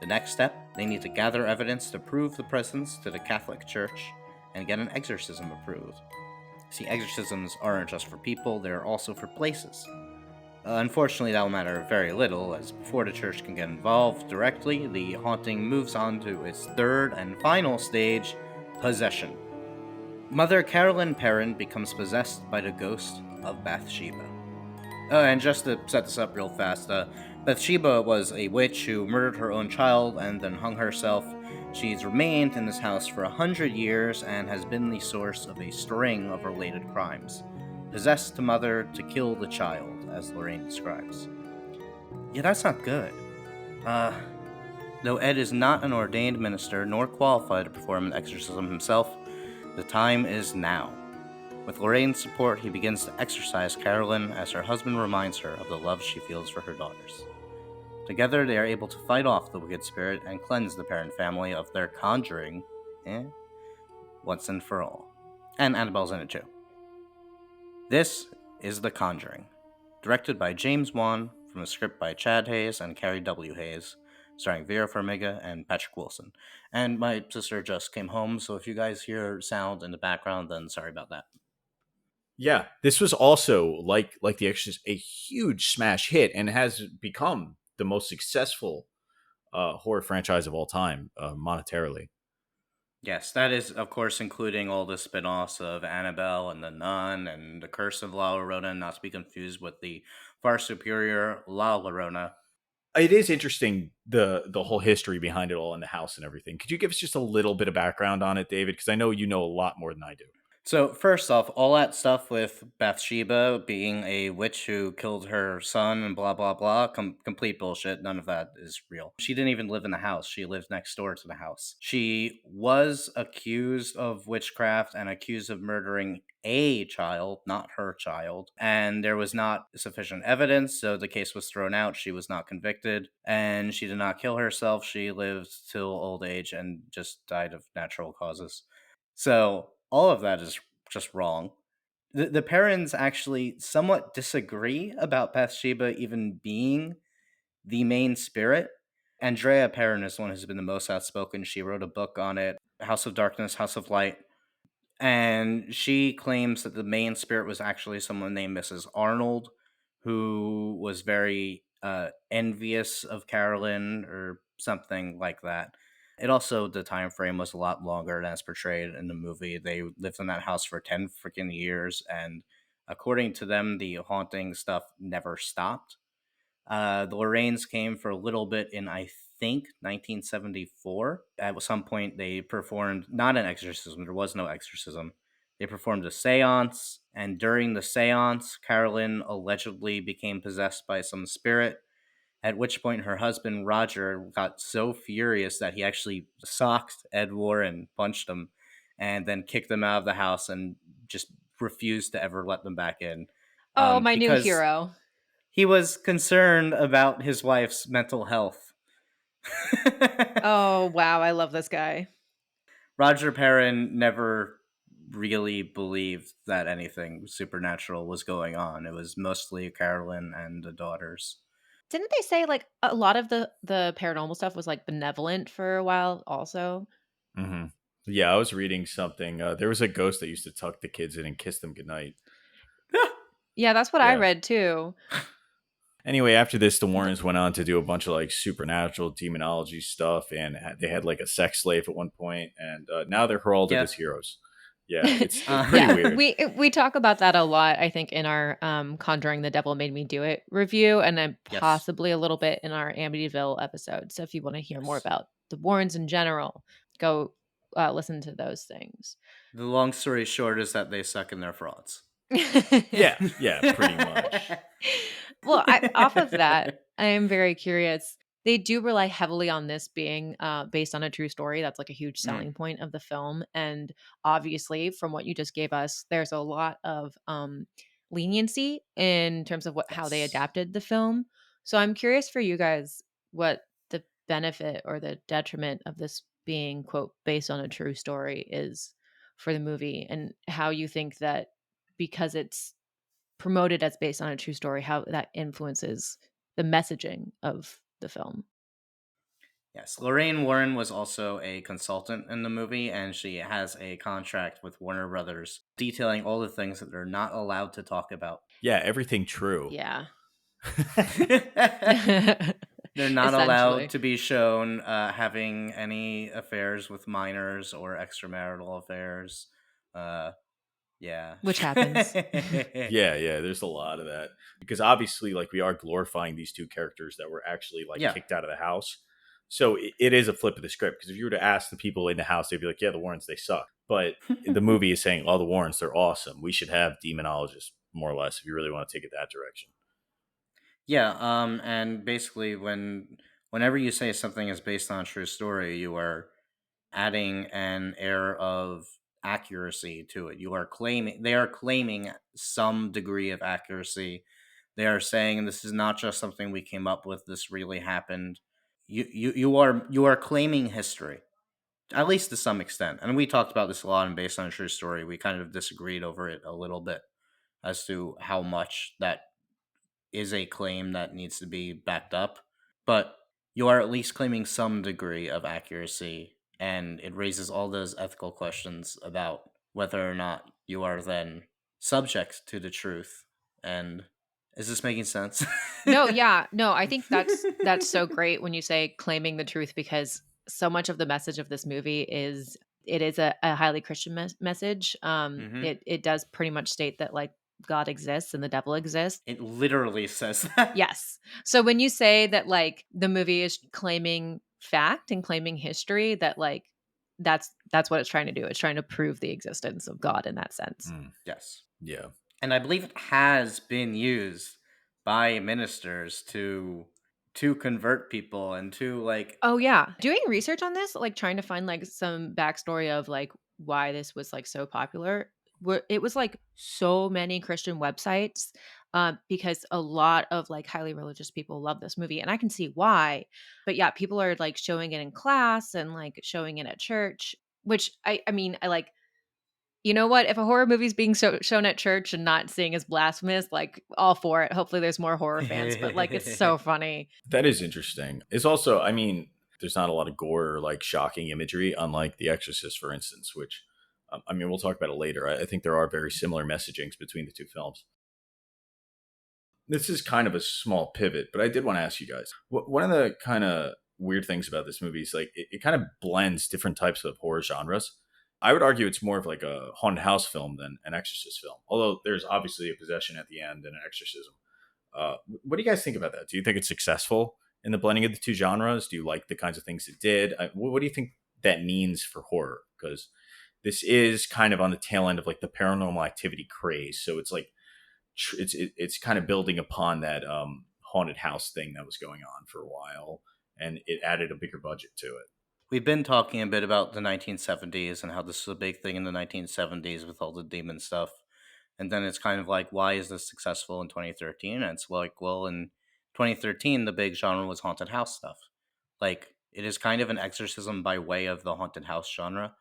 [SPEAKER 3] The next step, they need to gather evidence to prove the presence to the Catholic Church and get an exorcism approved. See, exorcisms aren't just for people, they're also for places. Unfortunately, that'll matter very little, as before the church can get involved directly, the haunting moves on to its third and final stage, possession. Mother Carolyn Perrin becomes possessed by the ghost of Bathsheba. And just to set this up real fast, Bathsheba was a witch who murdered her own child and then hung herself. She's remained in this house for 100 years and has been the source of a string of related crimes. Possessed the mother to kill the child, as Lorraine describes. Yeah, that's not good. Though Ed is not an ordained minister nor qualified to perform an exorcism himself, the time is now. With Lorraine's support, he begins to exorcise Carolyn as her husband reminds her of the love she feels for her daughters. Together, they are able to fight off the wicked spirit and cleanse the parent family of their conjuring, once and for all. And Annabelle's in it too. This is The Conjuring, directed by James Wan, from a script by Chad Hayes and Carrie W. Hayes, starring Vera Farmiga and Patrick Wilson. And my sister just came home, so if you guys hear sound in the background, then sorry about that.
[SPEAKER 1] Yeah, this was also like The Exorcist, a huge smash hit, and has become the most successful horror franchise of all time, monetarily.
[SPEAKER 3] Yes, that is, of course, including all the spin offs of Annabelle and The Nun and The Curse of La Llorona, not to be confused with the far superior La Llorona.
[SPEAKER 1] It is interesting the whole history behind it all in the house and everything. Could you give us just a little bit of background on it, David? Because I know you know a lot more than I do.
[SPEAKER 3] So, first off, all that stuff with Bathsheba being a witch who killed her son and blah, blah, blah, complete bullshit. None of that is real. She didn't even live in the house. She lived next door to the house. She was accused of witchcraft and accused of murdering a child, not her child. And there was not sufficient evidence, so the case was thrown out. She was not convicted, and she did not kill herself. She lived till old age and just died of natural causes. So all of that is just wrong. The Perrins actually somewhat disagree about Bathsheba even being the main spirit. Andrea Perrin is the one who's been the most outspoken. She wrote a book on it, House of Darkness, House of Light. And she claims that the main spirit was actually someone named Mrs. Arnold, who was very envious of Carolyn or something like that. It also, the time frame was a lot longer than as portrayed in the movie. They lived in that house for 10 freaking years, and according to them, the haunting stuff never stopped. The Lorraines came for a little bit in, I think, 1974. At some point, they performed not an exorcism, there was no exorcism. They performed a seance, and during the seance, Carolyn allegedly became possessed by some spirit. At which point, her husband Roger got so furious that he actually socked Ed Warren, punched him, and then kicked him out of the house and just refused to ever let them back in,
[SPEAKER 2] Oh, my new
[SPEAKER 3] because
[SPEAKER 2] hero.
[SPEAKER 3] he was concerned about his wife's mental health.
[SPEAKER 2] Oh, wow, I love this guy.
[SPEAKER 3] Roger Perrin never really believed that anything supernatural was going on. It was mostly Carolyn and the daughters.
[SPEAKER 2] Didn't they say, like, a lot of the paranormal stuff was, like, benevolent for a while also?
[SPEAKER 1] Hmm. Yeah, I was reading something. There was a ghost that used to tuck the kids in and kiss them goodnight.
[SPEAKER 2] Yeah, that's what I
[SPEAKER 1] Yeah.
[SPEAKER 2] read too.
[SPEAKER 1] Anyway, after this, the
[SPEAKER 2] Th
[SPEAKER 1] Warrens went on to do a bunch of like supernatural demonology stuff, and they had like a sex slave at one point, and now they're heralded
[SPEAKER 3] Yeah.
[SPEAKER 1] as heroes. Yeah, it's pretty
[SPEAKER 2] Yeah,
[SPEAKER 3] Uh,
[SPEAKER 1] weird.
[SPEAKER 2] we talk about that a lot, I think, in our, Conjuring: The Devil Made Me Do It review, and then
[SPEAKER 3] yes.
[SPEAKER 2] possibly a little bit in our Amityville episode, so if you wanna hear more
[SPEAKER 3] Yes.
[SPEAKER 2] about the Warrens in general, go, listen to those things.
[SPEAKER 3] The long story short is that they suck and they're frauds.
[SPEAKER 1] Yeah, yeah, pretty much.
[SPEAKER 2] Well, I off of that, I am very curious. They do rely heavily on this being, based on a true story. That's, like, a huge
[SPEAKER 3] Mm,
[SPEAKER 2] selling point of the film, and obviously, from what you just gave us, there's a lot of, leniency in terms of what how they
[SPEAKER 3] yes.
[SPEAKER 2] adapted the film. So I'm curious for you guys what the benefit or the detriment of this being, quote, "based on a true story" is for the movie, and how you think that because it's promoted as based on a true story, how that influences the messaging of the film.
[SPEAKER 3] Yes. Lorraine Warren was also a consultant in the movie, and she has a contract with Warner Brothers detailing all the things that they're not allowed to talk about.
[SPEAKER 1] Yeah, everything true.
[SPEAKER 2] Yeah.
[SPEAKER 3] They're not allowed
[SPEAKER 2] Essentially,
[SPEAKER 3] to be shown having any affairs with minors or extramarital affairs. Uh, yeah.
[SPEAKER 2] which happens.
[SPEAKER 1] Yeah, yeah, there's a lot of that because obviously, like, we are glorifying these two characters that were actually like
[SPEAKER 3] Yeah.
[SPEAKER 1] kicked out of the house. So it is a flip of the script because if you were to ask the people in the house, they'd be like, "Yeah, the Warrens, they suck." But the movie is saying, "Oh, the Warrens, they're awesome. We should have demonologists, more or less, if you really want to take it that direction."
[SPEAKER 3] Yeah, and basically whenever you say something is based on a true story, you are adding an air of accuracy to it. They are claiming some degree of accuracy. They are saying this is not just something we came up with, this really happened. You are claiming history, at least to some extent. And we talked about this a lot in Based on a True Story. We kind of disagreed over it a little bit as to how much that is a claim that needs to be backed up, but you are at least claiming some degree of accuracy, and it raises all those ethical questions about whether or not you are then subject to the truth. And is this making sense?
[SPEAKER 2] No, yeah. No, I think that's so great when you say claiming the truth because so much of the message of this movie is it is a highly Christian message.
[SPEAKER 3] Hmm.
[SPEAKER 2] It does pretty much state that like God exists and the devil exists.
[SPEAKER 3] It literally says that.
[SPEAKER 2] Yes. So when you say that like the movie is claiming fact and claiming history, that like that's what it's trying to do. It's trying to prove the existence of God in that sense.
[SPEAKER 1] Mm,
[SPEAKER 3] Yes.
[SPEAKER 1] yeah.
[SPEAKER 3] And I believe it has been used by ministers to convert people and to like.
[SPEAKER 2] Oh, yeah. Doing research on this, like, trying to find, like, some backstory of, like, why this was, like, so popular, where it was, like, so many Christian websites, because a lot of, like, highly religious people love this movie, and I can see why. But, yeah, people are, like, showing it in class and, like, showing it at church, which I mean, I like you know what? If a horror movie's being shown at church and not seeing as blasphemous, like, all for it. Hopefully, there's more horror fans, but, like, it's so funny.
[SPEAKER 1] That is interesting. It's also, I mean, there's not a lot of gore or like shocking imagery, unlike The Exorcist, for instance, which, I mean, we'll talk about it later. I think there are very similar messagings between the two films. This is kind of a small pivot, but I did want to ask you guys. One of the kind of weird things about this movie is like it kind of blends different types of horror genres. I would argue it's more of like a haunted house film than an exorcist film, although there's obviously a possession at the end and an exorcism. What do you guys think about that? Do you think it's successful in the blending of the two genres? Do you like the kinds of things it did? What do you think that means for horror? Because this is kind of on the tail end of like the paranormal activity craze, so it's like it's kind of building upon that haunted house thing that was going on for a while, and it added a bigger budget to it.
[SPEAKER 3] We've been talking a bit about the 1970s and how this was a big thing in the 1970s with all the demon stuff. And then it's kind of like, why is this successful in 2013? And it's like, well, in 2013, the big genre was haunted house stuff. Like, it is kind of an exorcism by way of the haunted house genre.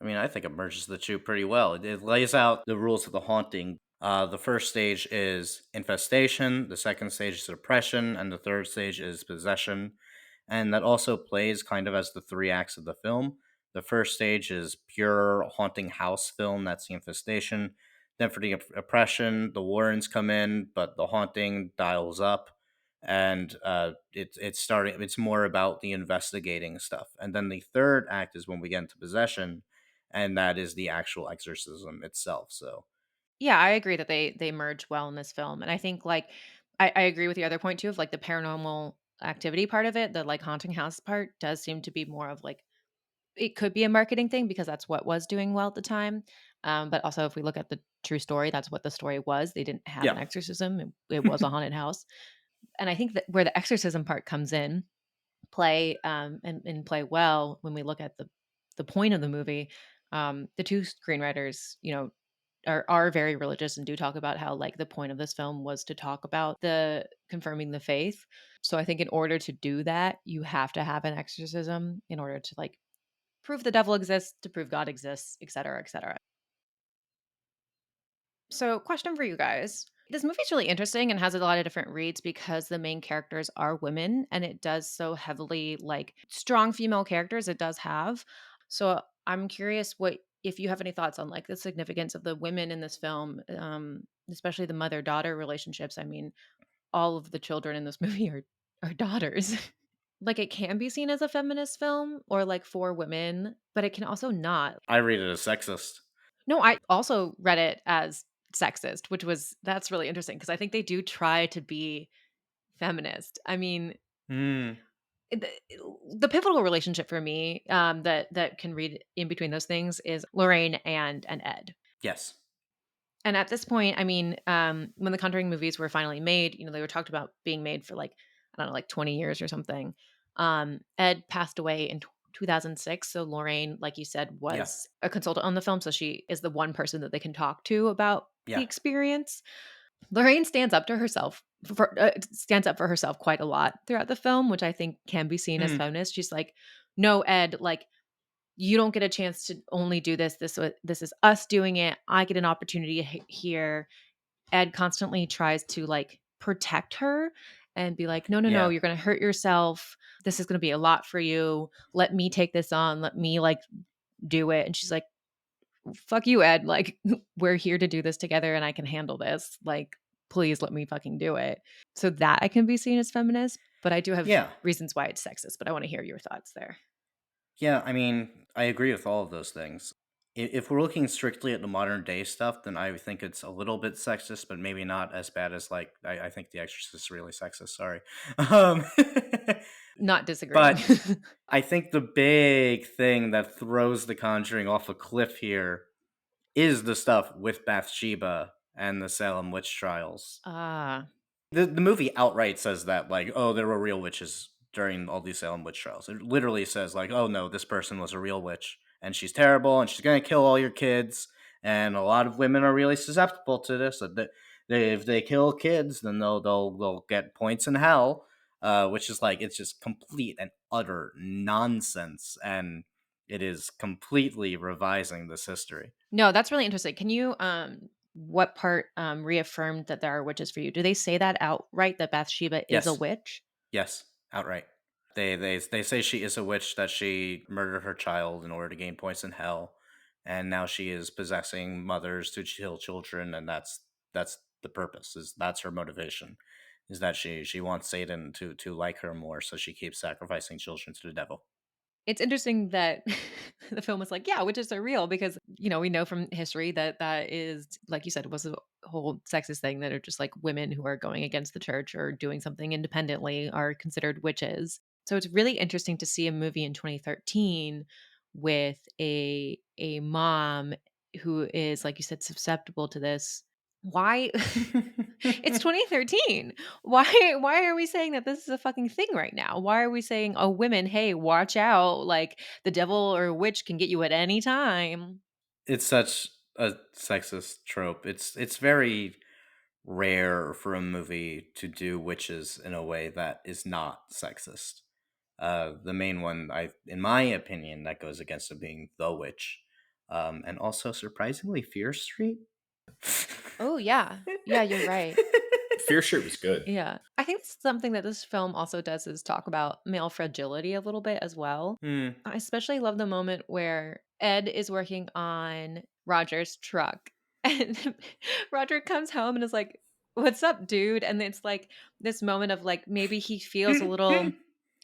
[SPEAKER 3] I mean, I think it merges the two pretty well. It lays out the rules of the haunting. The first stage is infestation, the second stage is oppression, and the third stage is possession. And that also plays kind of as the three acts of the film. The first stage is pure haunting house film, that's the infestation. Then for the oppression, the Warrens come in, but the haunting dials up, and it's starting. It's more about the investigating stuff. And then the third act is when we get into possession, and that is the actual exorcism itself. So
[SPEAKER 2] Yeah, I agree that they merge well in this film, and I think, like, I agree with the other point too of, like, the paranormal activity part of it, the, like, haunting house part does seem to be more of, like, it could be a marketing thing because that's what was doing well at the time, but also if we look at the true story, that's what the story was. They didn't have
[SPEAKER 3] yeah,
[SPEAKER 2] an exorcism, it was a haunted house, and I think that where the exorcism part comes in play, and play well when we look at the point of the movie, the 2 screenwriters, are very religious and do talk about how, like, the point of this film was to talk about the confirming the faith. So I think in order to do that, you have to have an exorcism in order to, like, prove the devil exists, to prove God exists, et cetera, et cetera. So, question for you guys. This movie's really interesting and has a lot of different reads because the main characters are women and it does so heavily like strong female characters it does have. So, I'm curious what if you have any thoughts on like the significance of the women in this film, especially the mother-daughter relationships. I mean, all of the children in this movie are daughters. Like it can be seen as a feminist film or like for women, but it can also not.
[SPEAKER 3] I read it as sexist.
[SPEAKER 2] No, I also read it as sexist, which was that's really interesting because I think they do try to be feminist. I mean,
[SPEAKER 3] Hmm.
[SPEAKER 2] the, the pivotal relationship for me that can read in between those things is Lorraine and Ed.
[SPEAKER 3] Yes.
[SPEAKER 2] And at this point, I mean, when the Conjuring movies were finally made, they were talked about being made for like I don't know, like 20 years or something. Ed passed away in 2006, so Lorraine, like you said,
[SPEAKER 3] Yeah.
[SPEAKER 2] was a consultant on the film, so she is the one person that they can talk to about the
[SPEAKER 3] Yeah.
[SPEAKER 2] experience. Lorraine stands up to herself stands up for herself quite a lot throughout the film, which I think can be seen as
[SPEAKER 3] Hmm.
[SPEAKER 2] feminist. She's like, "No, Ed, like you don't get a chance to only do this. This is us doing it. I get an opportunity here." Ed constantly tries to like protect her and be like, "No, no, no,
[SPEAKER 3] Yeah.
[SPEAKER 2] you're going to hurt yourself. This is going to be a lot for you. Let me take this on. Let me like do it." And she's like, "Fuck you, Ed. Like we're here to do this together and I can handle this. Like please let me fucking do it." So that I can be seen as feminist, but I do have
[SPEAKER 3] Yeah.
[SPEAKER 2] reasons why it's sexist, but I want to hear your thoughts there.
[SPEAKER 3] Yeah, I mean, I agree with all of those things. If we're looking strictly at the modern day stuff, then I think it's a little bit sexist, but maybe not as bad as like I think The Exorcist is really sexist. Sorry, um,
[SPEAKER 2] Not disagreeing.
[SPEAKER 3] but I think the big thing that throws The Conjuring off a cliff here is the stuff with Bathsheba and the Salem witch trials.
[SPEAKER 2] Ah.
[SPEAKER 3] The movie outright says that, like, oh, there were real witches during all these Salem witch trials. It literally says, like, oh no, this person was a real witch, and she's terrible, and she's gonna kill all your kids. And a lot of women are really susceptible to this. That if they kill kids, then they'll get points in hell, which is like it's just complete and utter nonsense, and it is completely revising this history.
[SPEAKER 2] No, that's really interesting. Can you what part reaffirmed that there are witches for you? Do they say that outright that Bathsheba is a
[SPEAKER 3] Yes,
[SPEAKER 2] witch?
[SPEAKER 3] yes, outright. They say she is a witch, that she murdered her child in order to gain points in hell, and now she is possessing mothers to kill children, and that's the purpose. Is that's her motivation? Is that she wants Satan to like her more, so she keeps sacrificing children to the devil.
[SPEAKER 2] It's interesting that the film was like, yeah, witches are real because, we know from history that that is, like you said, was a whole sexist thing that are just like women who are going against the church or doing something independently are considered witches. So it's really interesting to see a movie in 2013 with a mom who is, like you said, susceptible to this. Why? It's 2013. Why are we saying that this is a fucking thing right now? Why are we saying, "Oh, women, hey, watch out, like the devil or a witch can get you at any time."
[SPEAKER 3] It's such a sexist trope. It's very rare for a movie to do witches in a way that is not sexist. The main one, in my opinion, that goes against it being The Witch, and also surprisingly, Fear Street.
[SPEAKER 2] Oh, yeah. Yeah, you're right.
[SPEAKER 1] Fear Street was good.
[SPEAKER 2] Yeah. I think something that this film also does is talk about male fragility a little bit as well.
[SPEAKER 3] Hmm.
[SPEAKER 2] I especially love the moment where Ed is working on Roger's truck and Roger comes home and is like, "What's up, dude?" And it's like this moment of like maybe he feels a little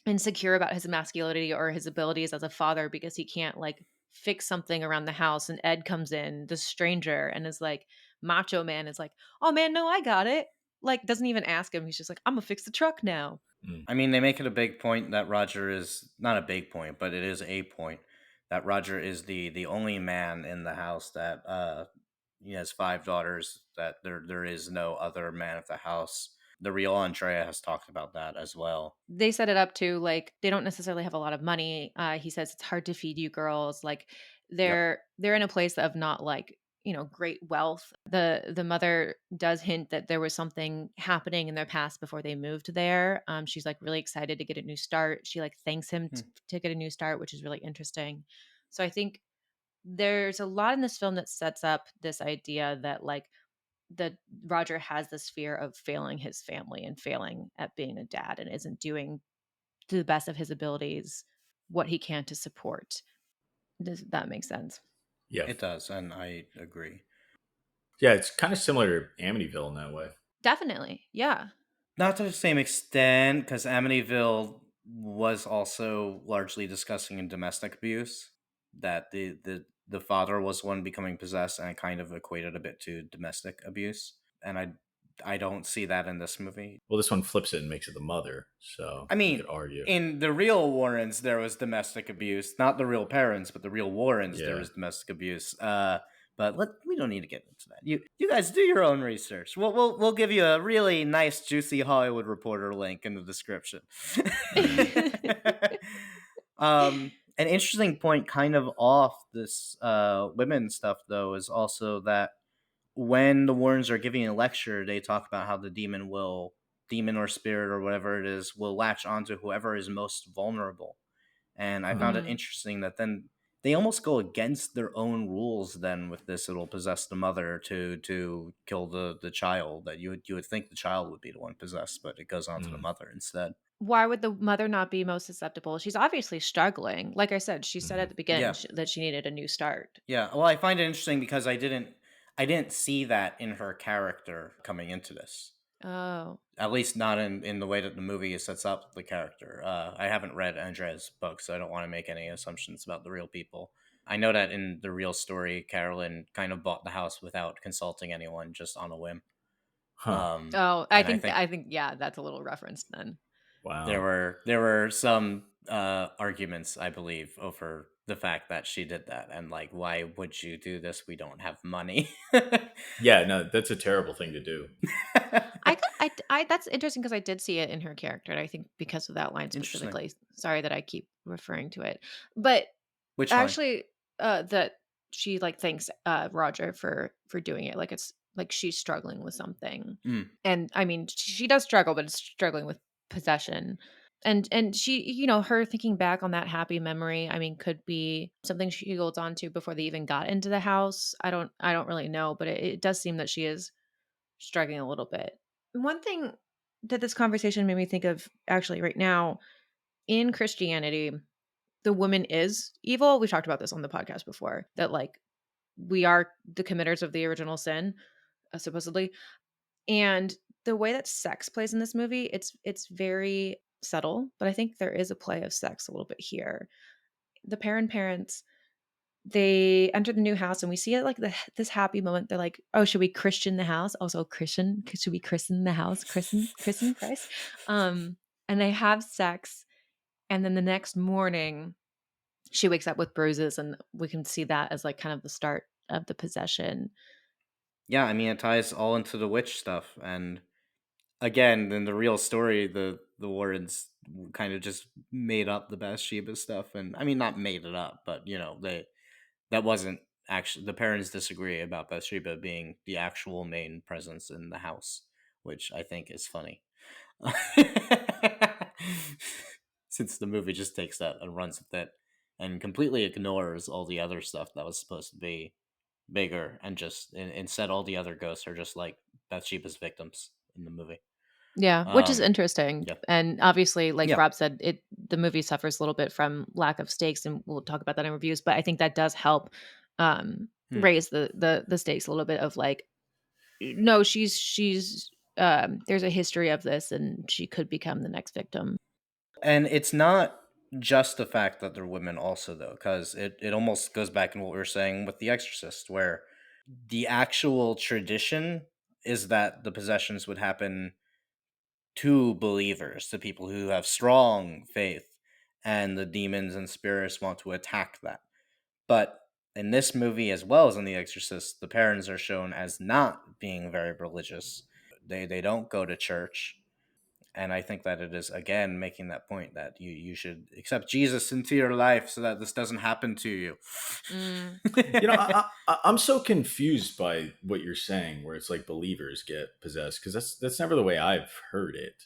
[SPEAKER 2] insecure about his masculinity or his abilities as a father because he can't like fix something around the house, and Ed comes in, the stranger, and is like macho man is like, "Oh man, no, I got it." Like doesn't even ask him. He's just like, "I'm gonna fix the truck now."
[SPEAKER 1] Mm.
[SPEAKER 3] I mean, they make it a big point that Roger is not a big point, but it is a point that Roger is the only man in the house that he has five daughters. That there is no other man at the house. The real Andrea has talked about that as well.
[SPEAKER 2] They set it up to like they don't necessarily have a lot of money. He says it's hard to feed you girls. Like
[SPEAKER 3] Yep.
[SPEAKER 2] they're in a place of not like great wealth. The mother does hint that there was something happening in their past before they moved there. She's like really excited to get a new start. She like thanks him
[SPEAKER 3] Hmm.
[SPEAKER 2] to get a new start, which is really interesting. So I think there's a lot in this film that sets up this idea that like that Roger has this fear of failing his family and failing at being a dad and isn't doing to the best of his abilities what he can to support. Does that make sense?
[SPEAKER 1] Yeah.
[SPEAKER 3] It does, and I agree.
[SPEAKER 1] Yeah, it's kind of similar to Amityville in that way.
[SPEAKER 2] Definitely. Yeah.
[SPEAKER 3] Not to the same extent, because Amityville was also largely discussing in domestic abuse. That the father was one becoming possessed, and it kind of equated a bit to domestic abuse. And I don't see that in this movie.
[SPEAKER 1] Well, this one flips it and makes it the mother, so
[SPEAKER 3] I
[SPEAKER 1] you could
[SPEAKER 3] mean,
[SPEAKER 1] argue.
[SPEAKER 3] in the real Warrens, there was domestic abuse. Not the real parents, but the real Warrens, there
[SPEAKER 1] Yeah.
[SPEAKER 3] was domestic abuse. But we don't need to get into that. You guys do your own research. We'll give you a really nice, juicy Hollywood Reporter link in the description. An interesting point, kind of off this women stuff, though, is also that when the Warrens are giving a lecture, they talk about how the demon or spirit or whatever it is, will latch onto whoever is most vulnerable. And I
[SPEAKER 1] Huh.
[SPEAKER 3] found it
[SPEAKER 2] Mm.
[SPEAKER 3] interesting that then they almost go against their own rules. Then with this, it'll possess the mother to kill the child. That you would think the child would be the one possessed, but it goes on to the
[SPEAKER 1] Mm.
[SPEAKER 3] mother instead.
[SPEAKER 2] Why would the mother not be most susceptible? She's obviously struggling. Like I said, she said at
[SPEAKER 1] Mhm.
[SPEAKER 2] the beginning
[SPEAKER 3] Yeah,
[SPEAKER 2] that she needed a new start.
[SPEAKER 3] yeah. Well, I find it interesting because I didn't see that in her character coming into this.
[SPEAKER 2] Oh.
[SPEAKER 3] At least not in the way that the movie sets up the character. I haven't read Andrea's book, so I don't want to make any assumptions about the real people. I know that in the real story, Carolyn kind of bought the house without consulting anyone, just on a whim.
[SPEAKER 1] Huh.
[SPEAKER 2] Oh, I
[SPEAKER 3] And I
[SPEAKER 2] think
[SPEAKER 3] think
[SPEAKER 2] yeah, that's a little referenced then.
[SPEAKER 3] there
[SPEAKER 1] Wow.
[SPEAKER 3] were there were some arguments, I believe, over the fact that she did that, and like, why would you do this? We don't have money.
[SPEAKER 1] Yeah, no, that's a terrible thing to do.
[SPEAKER 2] That's interesting because I did see it in her character, and I think because of that line
[SPEAKER 3] Interesting.
[SPEAKER 2] specifically. Sorry that I keep referring to it, but
[SPEAKER 3] Which line?
[SPEAKER 2] actually, that she like thanks Roger for doing it. Like it's like she's struggling with something,
[SPEAKER 3] Mm.
[SPEAKER 2] and I mean she does struggle, but it's struggling with possession. And she, her thinking back on that happy memory, I mean, could be something she holds on to before they even got into the house. I don't really know, but it does seem that she is struggling a little bit. One thing that this conversation made me think of actually right now in Christianity, the woman is evil. We've talked about this on the podcast before that like we are the committers of the original sin, supposedly. And the way that sex plays in this movie, it's very subtle, but I think there is a play of sex a little bit here. The parents they enter the new house and we see it like this happy moment. They're like, "Oh, should we Christian the house?" Also, Christian, should we christen the house? Christen Christ. And they have sex, and then the next morning, she wakes up with bruises, and we can see that as like kind of the start of the possession.
[SPEAKER 3] Yeah, I mean, it ties all into the witch stuff, and again, in the real story, the Warrens kind of just made up the Bathsheba stuff, and I mean, not made it up, but they that wasn't actually the parents disagree about Bathsheba being the actual main presence in the house, which I think is funny. Since the movie just takes that and runs with it and completely ignores all the other stuff that was supposed to be bigger, and just instead all the other ghosts are just like Bathsheba's victims in the movie.
[SPEAKER 2] Yeah, which is
[SPEAKER 3] Um,
[SPEAKER 2] interesting.
[SPEAKER 3] yeah,
[SPEAKER 2] And obviously, like
[SPEAKER 3] yeah.
[SPEAKER 2] Rob said, the movie suffers a little bit from lack of stakes, and we'll talk about that in reviews. But I think that does help
[SPEAKER 3] Hmm.
[SPEAKER 2] raise the stakes a little bit of like, no, she's there's a history of this, and she could become the next victim.
[SPEAKER 3] And it's not just the fact that they're women, also though, because it almost goes back in what we were saying with The Exorcist, where the actual tradition is that the possessions would happen to believers, to people who have strong faith, and the demons and spirits want to attack that. But in this movie, as well as in The Exorcist, the parents are shown as not being very religious. They don't go to church, and I think that it is again making that point that you should accept Jesus into your life so that this doesn't happen to you.
[SPEAKER 2] Mm.
[SPEAKER 1] You know, I'm so confused by what you're saying, where it's like believers get possessed, because that's never the way I've heard it.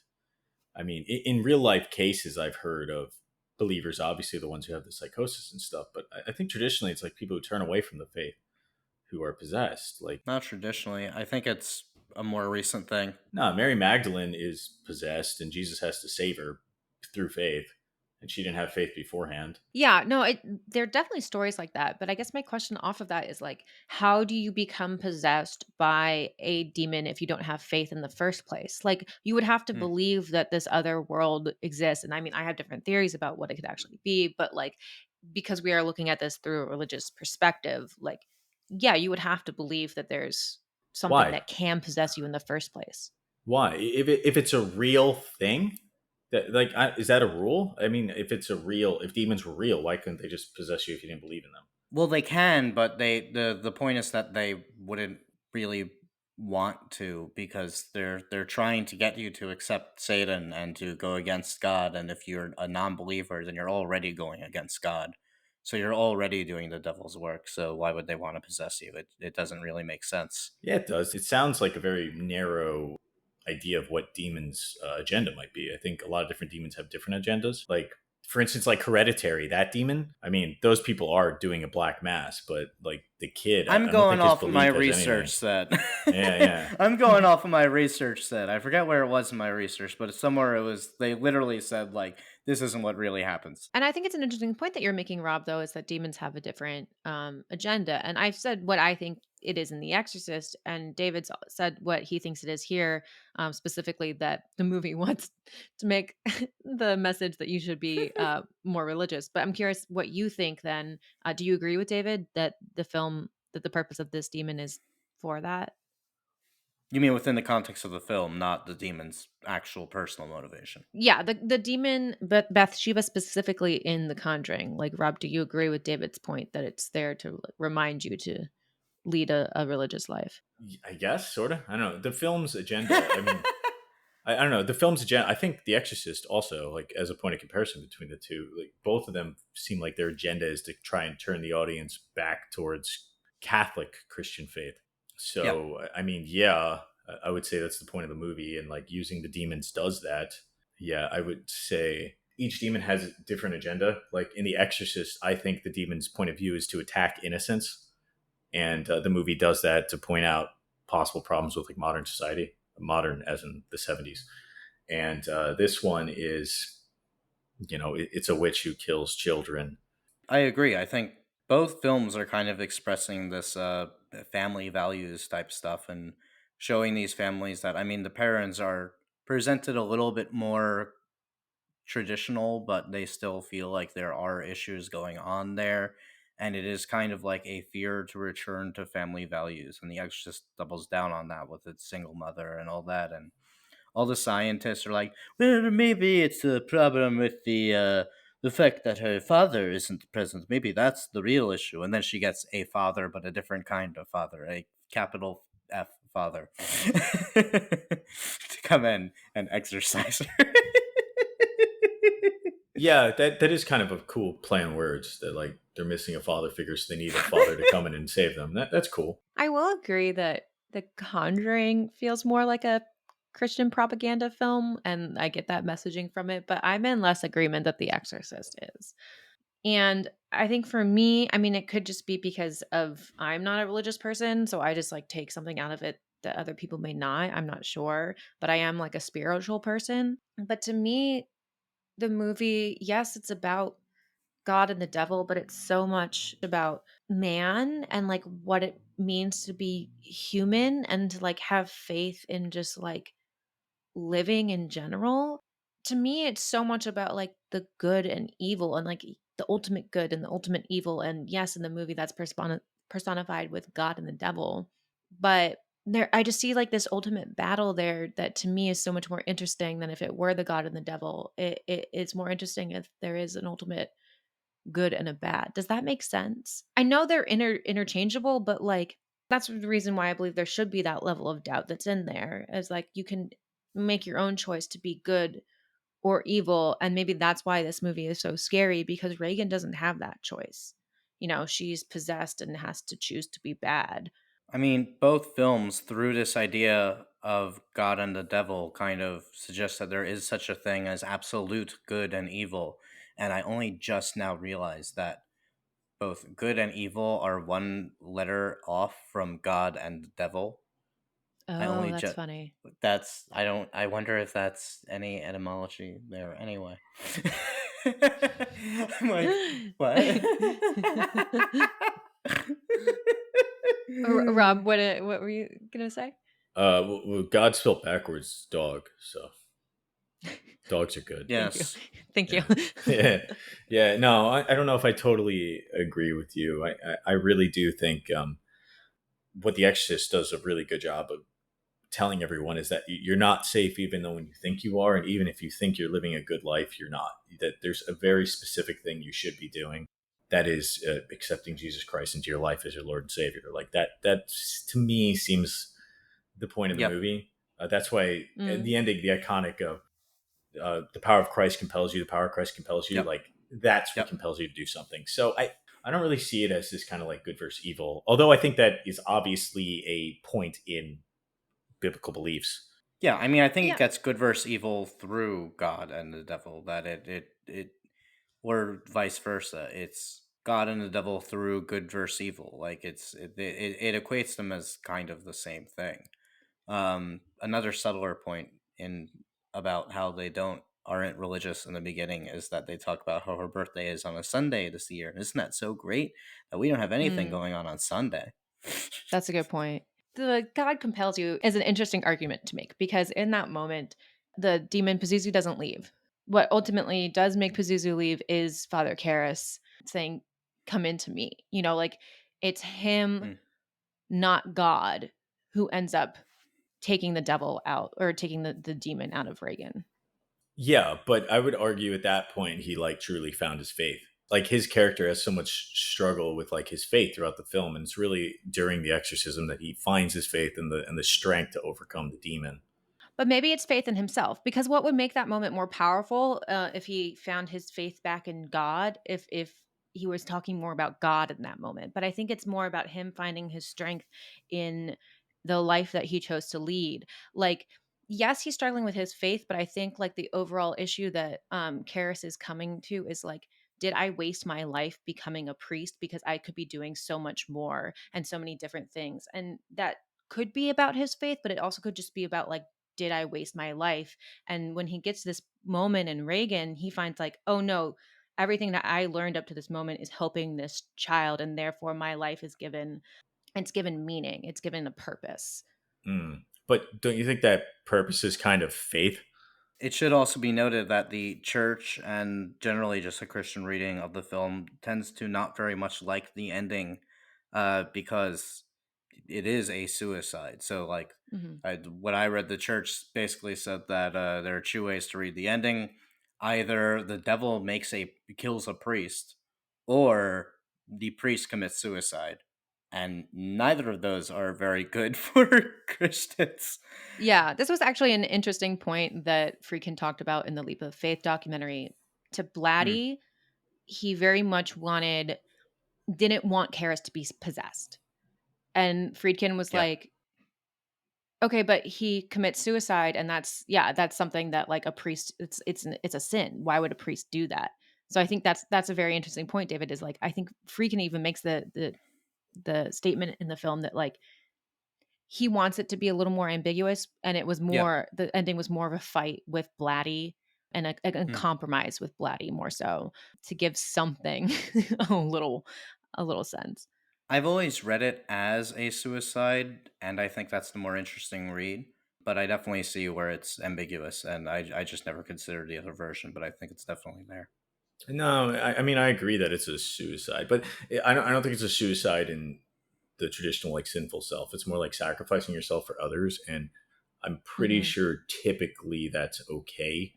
[SPEAKER 1] I mean, in real life cases, I've heard of believers, obviously the ones who have the psychosis and stuff, but I think traditionally it's like people who turn away from the faith who are possessed. Like,
[SPEAKER 3] Not traditionally. I think it's a more recent thing.
[SPEAKER 1] no, Mary Magdalene is possessed, and Jesus has to save her through faith, and she didn't have faith beforehand.
[SPEAKER 2] Yeah, no, there are definitely stories like that, but I guess my question off of that is like, how do you become possessed by a demon if you don't have faith in the first place? Like, you would have to
[SPEAKER 3] Hmm.
[SPEAKER 2] believe that this other world exists, and I mean, I have different theories about what it could actually be, but like, because we are looking at this through a religious perspective, like, yeah, you would have to believe that there's something
[SPEAKER 1] Why?
[SPEAKER 2] that can possess you in the first place.
[SPEAKER 1] Why? If it's a real thing, that like is that a rule? I mean, if demons were real, why couldn't they just possess you if you didn't believe in them?
[SPEAKER 3] Well, they can, but the point is that they wouldn't really want to, because they're trying to get you to accept Satan and to go against God. And if you're a non-believer, then you're already going against God. So you're already doing the devil's work. So why would they want to possess you? It doesn't really make sense.
[SPEAKER 1] Yeah, it does. It sounds like a very narrow idea of what demons' agenda might be. I think a lot of different demons have different agendas. Like, for instance, like Hereditary, that demon. I mean, those people are doing a black mass, but like the kid,
[SPEAKER 3] I'm
[SPEAKER 1] I don't
[SPEAKER 3] going
[SPEAKER 1] think his
[SPEAKER 3] off of my
[SPEAKER 1] belief has anything.
[SPEAKER 3] research set.
[SPEAKER 1] Yeah, yeah.
[SPEAKER 3] I'm going off of my research set. I forget where it was in my research, but somewhere it was. They literally said like, "This isn't what really happens."
[SPEAKER 2] And I think it's an interesting point that you're making, Rob, though, is that demons have a different agenda. And I've said what I think it is in The Exorcist, and David's said what he thinks it is here, specifically that the movie wants to make the message that you should be more religious. But I'm curious what you think then. Do you agree with David that the purpose of this demon is for that?
[SPEAKER 3] You mean within the context of the film, not the demon's actual personal motivation?
[SPEAKER 2] Yeah, the demon, but Bathsheba specifically in The Conjuring. Like, Rob, do you agree with David's point that it's there to like, remind you to lead a religious life?
[SPEAKER 1] I guess, sort of. I don't know. The film's agenda. I mean, I don't know. The film's agenda. I think The Exorcist also, like as a point of comparison between the two, like both of them seem like their agenda is to try and turn the audience back towards Catholic Christian faith.
[SPEAKER 3] Yeah.
[SPEAKER 1] So, I mean, yeah, I would say that's the point of the movie, and like using the demons does that. Yeah, I would say each demon has a different agenda. Like in The Exorcist, I think the demon's point of view is to attack innocence, and the movie does that to point out possible problems with like modern society, modern as in the 70s. And this one is, it's a witch who kills children.
[SPEAKER 3] I agree. I think both films are kind of expressing this family values type stuff, and showing these families that, I mean, the parents are presented a little bit more traditional, but they still feel like there are issues going on there. And it is kind of like a fear to return to family values. And The Exorcist doubles down on that with its single mother and all that. And all the scientists are like, well, maybe it's a problem with the fact that her father isn't present. Maybe that's the real issue. And then she gets a father, but a different kind of father, a capital F father, to come in and exercise her.
[SPEAKER 1] Yeah, that is kind of a cool play on words that like they're missing a father figure, so they need a father to come in and save them. That's cool.
[SPEAKER 2] I will agree that The Conjuring feels more like a Christian propaganda film, and I get that messaging from it, but I'm in less agreement that The Exorcist is. And I think for me, I mean, it could just be because of I'm not a religious person, so I just like take something out of it that other people may not. I'm not sure, but I am like a spiritual person. But to me, the movie, yes, it's about God and the devil, but it's so much about man and like what it means to be human and to like have faith in just like living in general. To me, it's so much about like the good and evil and like the ultimate good and the ultimate evil. And yes, in the movie, that's personified with God and the devil. But there, I just see like this ultimate battle there that to me is so much more interesting than if it were the God and the devil. It's more interesting if there is an ultimate good and a bad. Does that make sense? I know they're interchangeable, but like that's the reason why I believe there should be that level of doubt that's in there. Is like you can make your own choice to be good or evil, and maybe that's why this movie is so scary because Reagan doesn't have that choice. You know, she's possessed and has to choose to be bad.
[SPEAKER 3] I mean, both films, through this idea of God and the devil, kind of suggest that there is such a thing as absolute good and evil. And I only just now realized that both good and evil are one letter off from God and the devil. I
[SPEAKER 2] Oh,
[SPEAKER 3] only
[SPEAKER 2] that's
[SPEAKER 3] just
[SPEAKER 2] funny.
[SPEAKER 3] that's I don't I wonder if that's any etymology there anyway. I'm like, what?
[SPEAKER 2] Rob, what were you gonna say?
[SPEAKER 1] God spelled backwards, dog. So dogs are good.
[SPEAKER 2] Thank you,
[SPEAKER 3] Yes.
[SPEAKER 2] thank you.
[SPEAKER 1] Yeah, yeah, yeah. No, I don't know if I totally agree with you. I really do think what The Exorcist does a really good job of telling everyone is that you're not safe even though when you think you are, and even if you think you're living a good life, you're not. That there's a very specific thing you should be doing, that is accepting Jesus Christ into your life as your Lord and Savior. Like that to me seems the point of the
[SPEAKER 3] Yep.
[SPEAKER 1] movie. That's why at
[SPEAKER 2] Mm,
[SPEAKER 1] the ending, the iconic of the power of Christ compels you. The power of Christ compels you.
[SPEAKER 3] Yep.
[SPEAKER 1] Like that's what
[SPEAKER 3] Yep.
[SPEAKER 1] compels you to do something. So I don't really see it as this kind of like good versus evil. Although I think that is obviously a point in biblical beliefs.
[SPEAKER 3] Yeah, I mean, I think it
[SPEAKER 2] yeah.
[SPEAKER 3] gets good versus evil through God and the devil. That or vice versa. It's God and the devil through good versus evil. Like it equates them as kind of the same thing. Another subtler point in about how they don't aren't religious in the beginning is that they talk about how her birthday is on a Sunday this year. And isn't that so great that we don't have anything
[SPEAKER 2] Mm.
[SPEAKER 3] going on Sunday?
[SPEAKER 2] That's a good point. The God compels you is an interesting argument to make because in that moment, the demon Pazuzu doesn't leave. What ultimately does make Pazuzu leave is Father Karras saying, "Come into me." You know, like it's him,
[SPEAKER 3] Mm.
[SPEAKER 2] not God, who ends up taking the devil out or taking the demon out of Reagan.
[SPEAKER 1] Yeah, but I would argue at that point he like truly found his faith. Like his character has so much struggle with like his faith throughout the film, and it's really during the exorcism that he finds his faith and the strength to overcome the demon.
[SPEAKER 2] But maybe it's faith in himself because what would make that moment more powerful if he found his faith back in God, if he was talking more about God in that moment. But I think it's more about him finding his strength in the life that he chose to lead. Like, yes, he's struggling with his faith, but I think like the overall issue that Karis is coming to is like, did I waste my life becoming a priest because I could be doing so much more and so many different things? And that could be about his faith, but it also could just be about like did I waste my life? And when he gets this moment in Reagan, he finds like, oh no, everything that I learned up to this moment is helping this child, and therefore my life is given. It's given meaning. It's given a purpose.
[SPEAKER 1] Mm. But don't you think that purpose is kind of faith?
[SPEAKER 3] It should also be noted that the church and generally just a Christian reading of the film tends to not very much like the ending because it is a suicide. So, like,
[SPEAKER 2] Mhm.
[SPEAKER 3] what I read, the church basically said that there are two ways to read the ending. Either the devil kills a priest, or the priest commits suicide. And neither of those are very good for Christians.
[SPEAKER 2] Yeah, this was actually an interesting point that Freakin talked about in the Leap of Faith documentary. To
[SPEAKER 3] Mm,
[SPEAKER 2] Blatty, he very much didn't want Karis to be possessed. And Friedkin was
[SPEAKER 3] yeah.
[SPEAKER 2] like, okay, but he commits suicide, and that's something that like a priest, it's a sin. Why would a priest do that? So I think that's a very interesting point, David, is like I think Friedkin even makes the statement in the film that like he wants it to be a little more ambiguous, and
[SPEAKER 3] Yeah.
[SPEAKER 2] the ending was more of a fight with Blatty and a
[SPEAKER 3] Mm.
[SPEAKER 2] compromise with Blatty more so to give something a little sense.
[SPEAKER 3] I've always read it as a suicide, and I think that's the more interesting read. But I definitely see where it's ambiguous, and I just never considered the other version, but I think it's definitely there.
[SPEAKER 1] No, I mean I agree that it's a suicide, but I don't think it's a suicide in the traditional like sinful self. It's more like sacrificing yourself for others, and I'm pretty
[SPEAKER 2] Mhm.
[SPEAKER 1] sure typically that's okay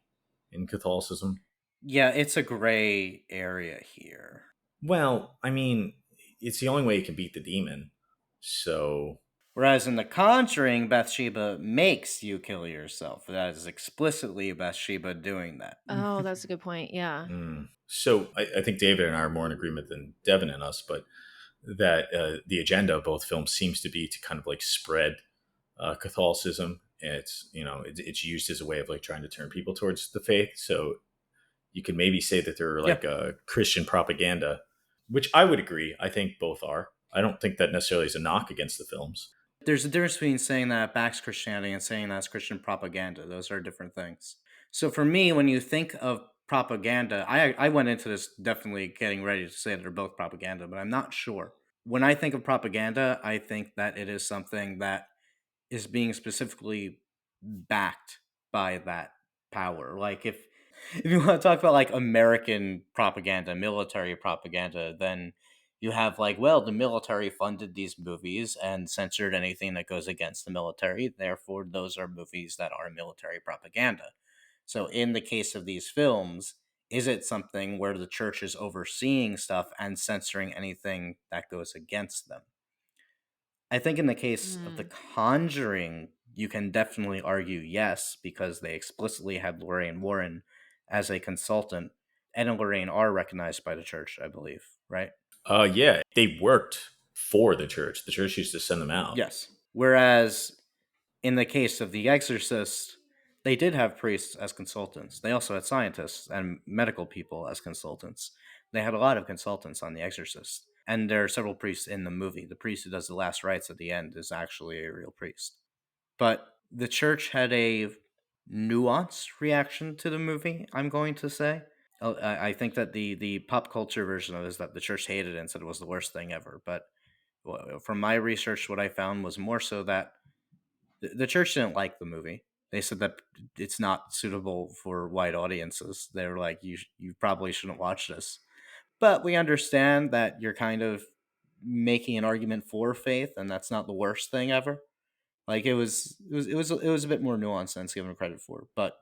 [SPEAKER 1] in Catholicism.
[SPEAKER 3] Yeah, it's a gray area here.
[SPEAKER 1] Well, I mean, it's the only way you can beat the demon. So,
[SPEAKER 3] Whereas in The Conjuring, Bathsheba makes you kill yourself. That is explicitly Bathsheba doing that.
[SPEAKER 2] Oh, that's a good point. Yeah.
[SPEAKER 1] I think David and I are more in agreement than Devin and us, but that the agenda of both films seems to be to kind of like spread Catholicism. It's used as a way of like trying to turn people towards the faith. So you could maybe say that they're
[SPEAKER 3] Yeah.
[SPEAKER 1] like Christian propaganda, which I would agree. I think both are. I don't think that necessarily is a knock against the films.
[SPEAKER 3] There's a difference between saying that it backs Christianity and saying that's Christian propaganda. Those are different things. So for me, when you think of propaganda, I went into this definitely getting ready to say that they're both propaganda, but I'm not sure. When I think of propaganda, I think that it is something that is being specifically backed by that power. Like if you want to talk about like American propaganda, military propaganda, then you have like, well, the military funded these movies and censored anything that goes against the military. Therefore, those are movies that are military propaganda. So in the case of these films, is it something where the church is overseeing stuff and censoring anything that goes against them? I think in the case of The
[SPEAKER 2] Mm.
[SPEAKER 3] Conjuring, you can definitely argue yes, because they explicitly had Lorraine Warren as a consultant, and Lorraine are recognized by the church, I believe, right?
[SPEAKER 1] Yeah, they worked for the church. The church used to send them out.
[SPEAKER 3] Yes. Whereas in the case of The Exorcist, they did have priests as consultants. They also had scientists and medical people as consultants. They had a lot of consultants on The Exorcist. And there are several priests in the movie. The priest who does the last rites at the end is actually a real priest. But the church had a nuanced reaction to the movie, I'm going to say. I think that the pop culture version of it is that the church hated it and said it was the worst thing ever. But from my research, what I found was more so that the church didn't like the movie. They said that it's not suitable for white audiences. They were like, you probably shouldn't watch this. But we understand that you're kind of making an argument for faith, and that's not the worst thing ever. Like it was a bit more nuanced than it's given credit for. But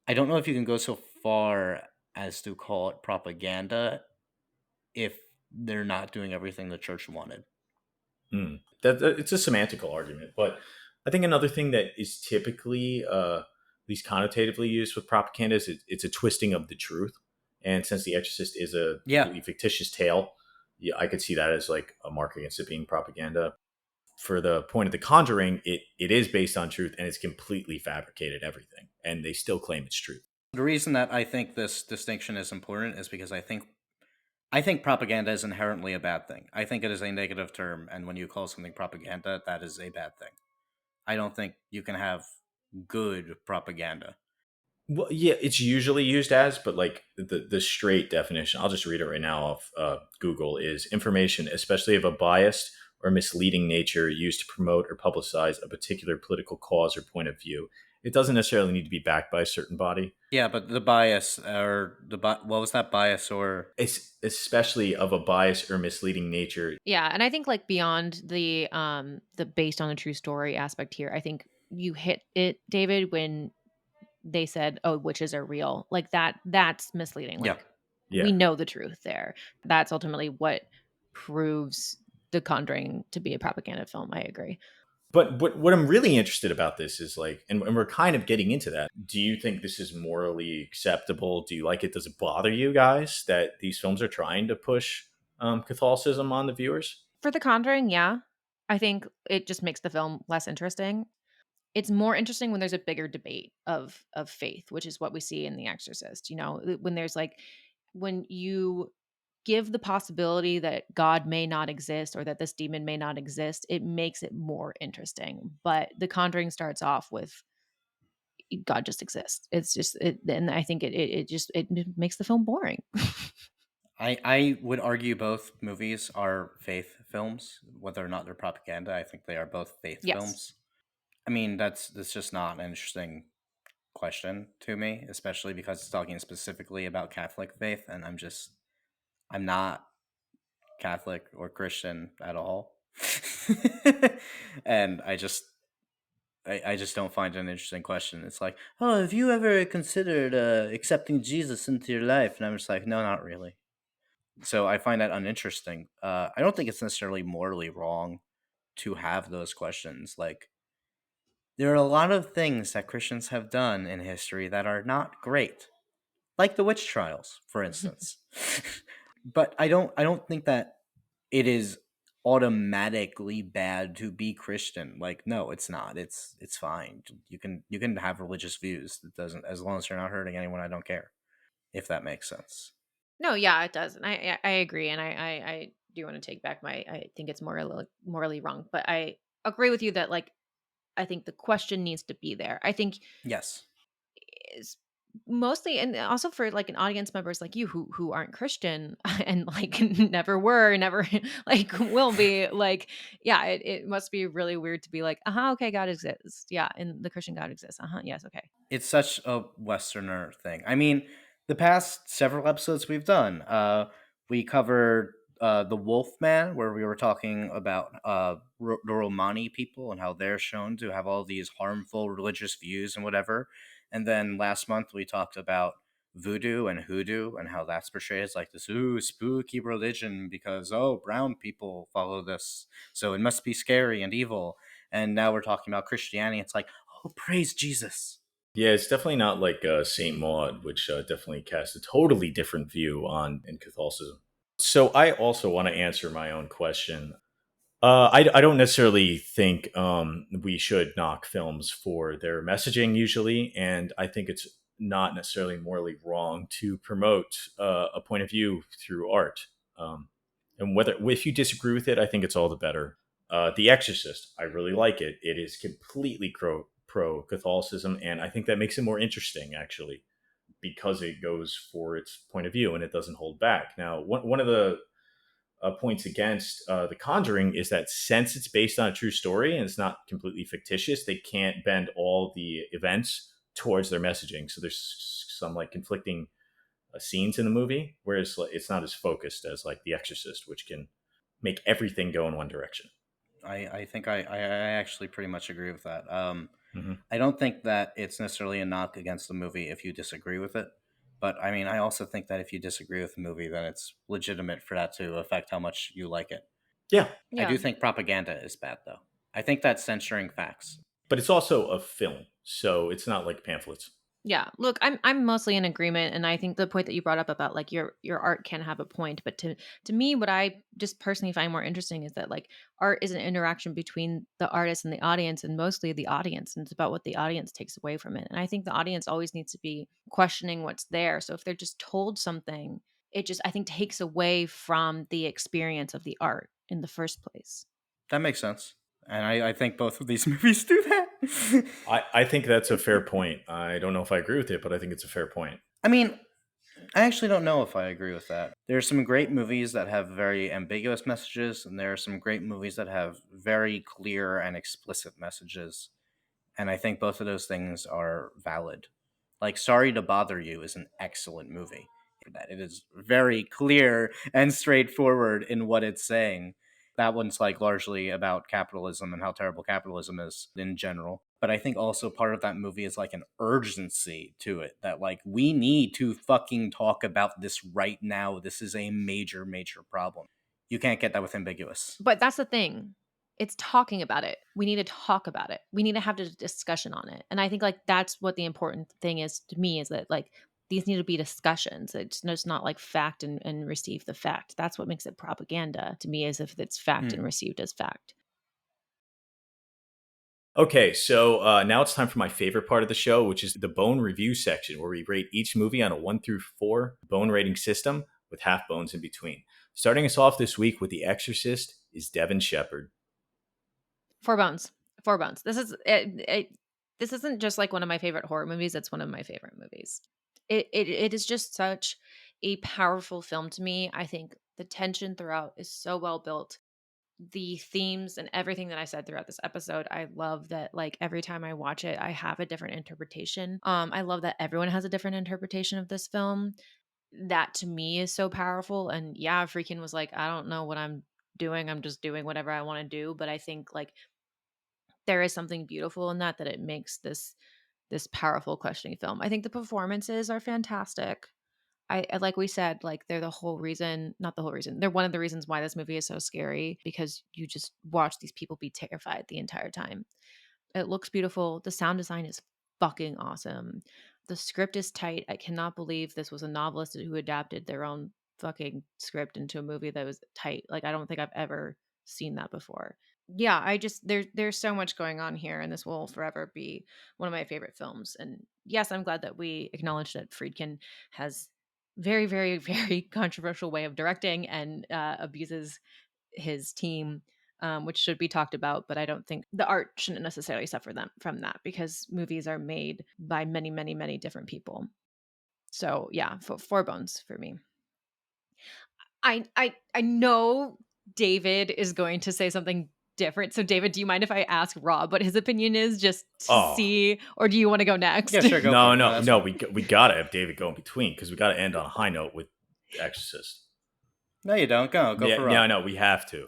[SPEAKER 3] I don't know if you can go so far as to call it propaganda if they're not doing everything the church wanted.
[SPEAKER 1] It's a semantical argument, but I think another thing that is typically, at least connotatively, used with propaganda is it's a twisting of the truth. And since The Exorcist is a
[SPEAKER 3] Yeah.
[SPEAKER 1] completely fictitious tale, yeah, I could see that as like a mark against it being propaganda. For the point of The Conjuring, it is based on truth and it's completely fabricated everything, and they still claim it's truth.
[SPEAKER 3] The reason that I think this distinction is important is because I think propaganda is inherently a bad thing. I think it is a negative term, and when you call something propaganda, that is a bad thing. I don't think you can have good propaganda.
[SPEAKER 1] Well, yeah, it's usually used as, but like the straight definition, I'll just read it right now off Google, is information, especially of a biased or misleading nature, used to promote or publicize a particular political cause or point of view. It doesn't necessarily need to be backed by a certain body.
[SPEAKER 3] Yeah, but the bias or what was that bias or
[SPEAKER 1] It's especially of a biased or misleading nature.
[SPEAKER 2] Yeah, and I think like beyond the based on a true story aspect here, I think you hit it, David, when they said, "Oh, witches are real." Like that's misleading.
[SPEAKER 3] yeah.
[SPEAKER 2] Like we
[SPEAKER 1] Yeah.
[SPEAKER 2] know the truth there. That's ultimately what proves The Conjuring to be a propaganda film. I agree.
[SPEAKER 1] But what I'm really interested about this is like, and we're kind of getting into that. Do you think this is morally acceptable? Do you like it? Does it bother you guys that these films are trying to push Catholicism on the viewers?
[SPEAKER 2] For The Conjuring, yeah. I think it just makes the film less interesting. It's more interesting when there's a bigger debate of faith, which is what we see in The Exorcist. When there's like when you give the possibility that God may not exist or that this demon may not exist, it makes it more interesting. But The Conjuring starts off with God just exists. It's just and I think it makes the film boring.
[SPEAKER 3] I would argue both movies are faith films, whether or not they're propaganda. I think they are both faith
[SPEAKER 2] Yes.
[SPEAKER 3] films. I mean, that's just not an interesting question to me, especially because it's talking specifically about Catholic faith, and I'm not Catholic or Christian at all. And I just don't find it an interesting question. It's like, oh, have you ever considered accepting Jesus into your life? And I'm just like, no, not really. So I find that uninteresting. I don't think it's necessarily morally wrong to have those questions. Like, there are a lot of things that Christians have done in history that are not great, like the witch trials, for instance. But I don't think that it is automatically bad to be Christian. Like, no, it's not. It's fine. You can have religious views. It doesn't, as long as you're not hurting anyone. I don't care, if that makes sense.
[SPEAKER 2] No, yeah, it does, and I agree, and I do want to take back my I think it's morally wrong, but I agree with you that like I think the question needs to be there. I think
[SPEAKER 3] Yes.
[SPEAKER 2] is mostly and also for like an audience members like you who aren't Christian and like never were, never like will be like, yeah, it must be really weird to be like, uh-huh, okay, God exists. Yeah, and the Christian God exists. Uh-huh, yes, okay.
[SPEAKER 3] It's such a Westerner thing. I mean, the past several episodes we've done, we covered the Wolfman, where we were talking about the Romani people and how they're shown to have all these harmful religious views and whatever. And then last month we talked about voodoo and hoodoo and how that's portrayed as like this ooh spooky religion because oh brown people follow this, so it must be scary and evil. And now we're talking about Christianity. It's like, oh, praise Jesus.
[SPEAKER 1] Yeah, it's definitely not like Saint Maud, which definitely casts a totally different view on in Catholicism. So I also want to answer my own question. I don't necessarily think we should knock films for their messaging usually, and I think it's not necessarily morally wrong to promote a point of view through art. And whether if you disagree with it, I think it's all the better. The Exorcist, I really like it. It is completely pro Catholicism, and I think that makes it more interesting actually because it goes for its point of view and it doesn't hold back. Now, one of the points against The Conjuring is that since it's based on a true story and it's not completely fictitious, they can't bend all the events towards their messaging. So there's some like conflicting scenes in the movie, whereas like, it's not as focused as like The Exorcist, which can make everything go in one direction.
[SPEAKER 3] I think I actually pretty much agree with that.
[SPEAKER 1] Hmm.
[SPEAKER 3] I don't think that it's necessarily a knock against the movie if you disagree with it. But I mean, I also think that if you disagree with the movie, then it's legitimate for that to affect how much you like it.
[SPEAKER 1] Yeah,
[SPEAKER 3] I
[SPEAKER 2] Yeah.
[SPEAKER 3] do think propaganda is bad, though. I think that's censoring facts.
[SPEAKER 1] but it's also a film, so it's not like pamphlets.
[SPEAKER 2] Yeah. Look, I'm mostly in agreement, and I think the point that you brought up about like your art can have a point, but to me what I just personally find more interesting is that like art is an interaction between the artist and the audience, and mostly the audience, and it's about what the audience takes away from it. And I think the audience always needs to be questioning what's there. So if they're just told something, it just I think takes away from the experience of the art in the first place.
[SPEAKER 3] That makes sense. And I think both of these movies do that.
[SPEAKER 1] I think that's a fair point. I don't know if I agree with it, but I think it's a fair point.
[SPEAKER 3] I mean, I actually don't know if I agree with that. There are some great movies that have very ambiguous messages, and there are some great movies that have very clear and explicit messages. And I think both of those things are valid. Like, Sorry to Bother You is an excellent movie. That it is very clear and straightforward in what it's saying. That one's like largely about capitalism and how terrible capitalism is in general. But I think also part of that movie is like an urgency to it that like we need to fucking talk about this right now. This is a major, major problem. You can't get that with ambiguous.
[SPEAKER 2] But that's the thing. It's talking about it. We need to talk about it. We need to have a discussion on it. And I think like that's what the important thing is to me, is that like these need to be discussions. It's just not like fact and receive the fact. That's what makes it propaganda to me, is if it's fact and
[SPEAKER 3] Hmm.
[SPEAKER 2] received as fact.
[SPEAKER 1] Okay, so now it's time for my favorite part of the show, which is the bone review section, where we rate each movie on a 1 through 4 bone rating system with half bones in between. Starting us off this week with The Exorcist is Devin Shepard.
[SPEAKER 2] Four Bones. Four Bones. This isn't just like one of my favorite horror movies. It's one of my favorite movies. It is just such a powerful film to me. I think the tension throughout is so well built. The themes and everything that I said throughout this episode, I love that like every time I watch it, I have a different interpretation. I love that everyone has a different interpretation of this film. That to me is so powerful. And yeah, freaking was like, I don't know what I'm doing. I'm just doing whatever I want to do. But I think like there is something beautiful in that it makes this powerful questioning film. I think the performances are fantastic. Like we said, like they're the whole reason, not the whole reason. They're one of the reasons why this movie is so scary, because you just watch these people be terrified the entire time. It looks beautiful. The sound design is fucking awesome. The script is tight. I cannot believe this was a novelist who adapted their own fucking script into a movie that was tight. Like I don't think I've ever seen that before. Yeah, I just there's so much going on here, and this will forever be one of my favorite films. And yes, I'm glad that we acknowledge that Friedkin has very, very, very controversial way of directing and abuses his team, which should be talked about. But I don't think the art shouldn't necessarily suffer them from that, because movies are made by many, many, many different people. So yeah, four bones for me. I know David is going to say something different. So David, do you mind if I ask Rob what his opinion is, just to
[SPEAKER 1] Oh,
[SPEAKER 2] see, or do you want to go
[SPEAKER 3] Yeah,
[SPEAKER 2] next?
[SPEAKER 3] sure, go for
[SPEAKER 1] no,
[SPEAKER 3] it. No,
[SPEAKER 1] no,
[SPEAKER 3] that's
[SPEAKER 1] no.
[SPEAKER 3] fine.
[SPEAKER 1] We gotta have David go in between because we gotta end on a high note with The Exorcist.
[SPEAKER 3] No, you don't. Go
[SPEAKER 1] Yeah,
[SPEAKER 3] for
[SPEAKER 1] yeah,
[SPEAKER 3] Rob.
[SPEAKER 1] no, we have to.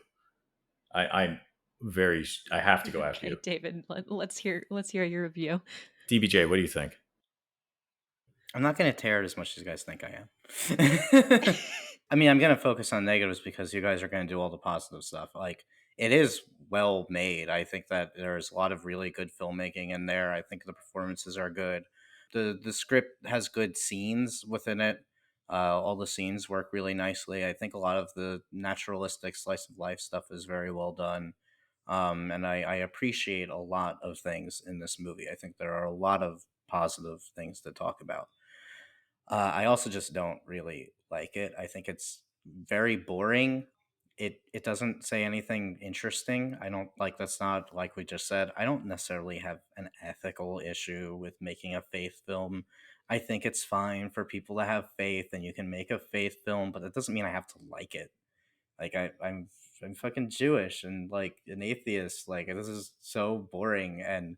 [SPEAKER 1] I'm very. I have to go after
[SPEAKER 2] Okay,
[SPEAKER 1] you,
[SPEAKER 2] David, let's hear your review.
[SPEAKER 1] DBJ. What do you think?
[SPEAKER 3] I'm not gonna tear it as much as you guys think I am. I mean, I'm gonna focus on negatives because you guys are gonna do all the positive stuff. Like, it is well made. I think that there's a lot of really good filmmaking in there. I think the performances are good. The script has good scenes within it. All the scenes work really nicely. I think a lot of the naturalistic slice of life stuff is very well done. And I appreciate a lot of things in this movie. I think there are a lot of positive things to talk about. I also just don't really like it. I think it's very boring. It doesn't say anything interesting. I don't like that's not like we just said. I don't necessarily have an ethical issue with making a faith film. I think it's fine for people to have faith and you can make a faith film, but that doesn't mean I have to like it. Like I'm fucking Jewish and like an atheist. Like this is so boring. And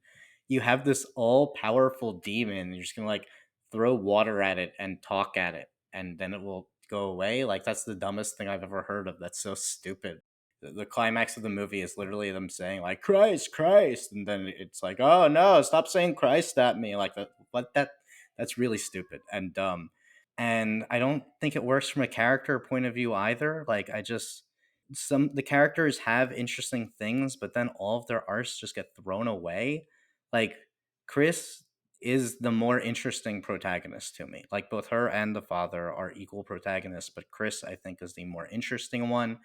[SPEAKER 3] you have this all powerful demon. And you're just gonna like throw water at it and talk at it, and then it will go away. Like that's the dumbest thing I've ever heard of. That's so stupid. The climax of the movie is literally them saying like Christ, Christ, and then it's like, oh no, stop saying Christ at me. Like that. What that's really stupid and dumb. And I don't think it works from a character point of view either. Like I just some the characters have interesting things, but then all of their arcs just get thrown away. Like Chris is the more interesting protagonist to me. Like both her and the father are equal protagonists, but Chris I think is the more interesting one,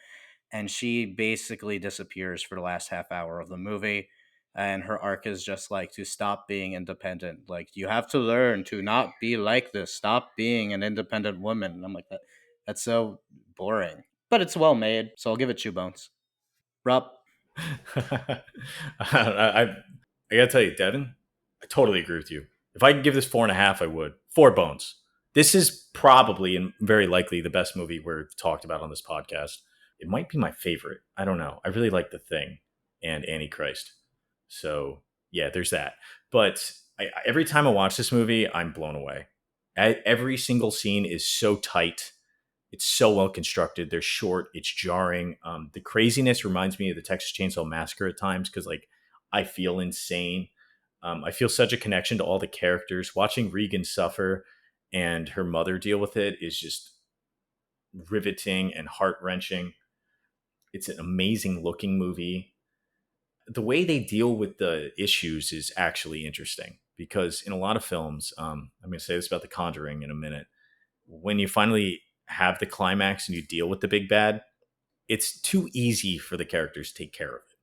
[SPEAKER 3] and she basically disappears for the last half hour of the movie, and her arc is just like to stop being independent. Like you have to learn to not be like this, stop being an independent woman. And I'm like that's so boring, but it's well made, so I'll give it 2 bones. Rob.
[SPEAKER 1] I gotta tell you, Devin, I totally agree with you. If I could give this 4.5, I would. 4 bones. This is probably and very likely the best movie we've talked about on this podcast. It might be my favorite. I don't know. I really like The Thing and Antichrist. So yeah, there's that. But every time I watch this movie, I'm blown away. Every single scene is so tight. It's so well constructed. They're short. It's jarring. The craziness reminds me of the Texas Chainsaw Massacre at times because, like, I feel insane. I feel such a connection to all the characters. Watching Regan suffer and her mother deal with it is just riveting and heart wrenching. It's an amazing looking movie. the way they deal with the issues is actually interesting because in a lot of films, I'm going to say this about The Conjuring in a minute. When you finally have the climax and you deal with the big bad, it's too easy for the characters to take care of it.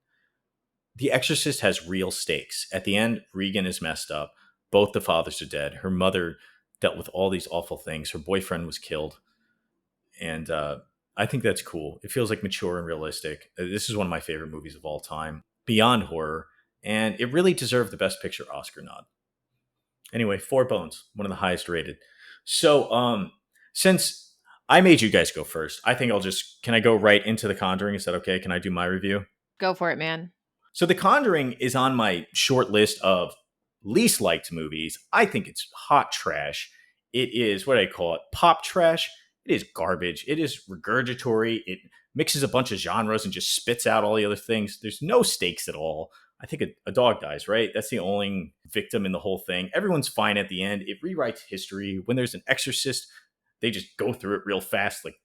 [SPEAKER 1] The Exorcist has real stakes. At the end, Regan is messed up. Both the fathers are dead. Her mother dealt with all these awful things. Her boyfriend was killed. And I think that's cool. It feels like mature and realistic. This is one of my favorite movies of all time, beyond horror. And it really deserved the Best Picture Oscar nod. Anyway, Four Bones, one of the highest rated. So, since I made you guys go first, I think I'll just, can I go right into The Conjuring? Is that okay? Can I do my review?
[SPEAKER 2] Go for it, man.
[SPEAKER 1] So The Conjuring is on my short list of least liked movies. I think it's hot trash. It is, what do I call it? Pop trash. It is garbage. It is regurgitory. It mixes a bunch of genres and just spits out all the other things. There's no stakes at all. I think a dog dies, right? That's the only victim in the whole thing. Everyone's fine at the end. It rewrites history. When there's an exorcist, they just go through it real fast, like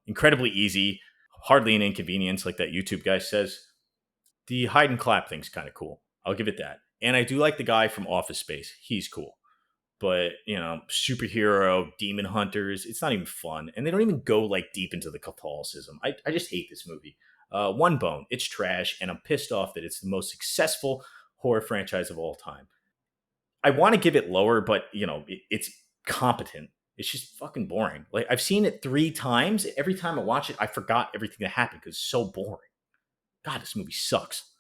[SPEAKER 1] incredibly easy, hardly an inconvenience, like that YouTube guy says. The hide and clap thing's kind of cool. I'll give it that. And I do like the guy from Office Space. He's cool. But, superhero, demon hunters, it's not even fun. And they don't even go like deep into the Catholicism. I just hate this movie. One Bone, it's trash, and I'm pissed off that it's the most successful horror franchise of all time. I want to give it lower, but, it's competent. It's just fucking boring. Like, I've seen it 3 times. Every time I watch it, I forgot everything that happened because it's so boring. God, this movie sucks.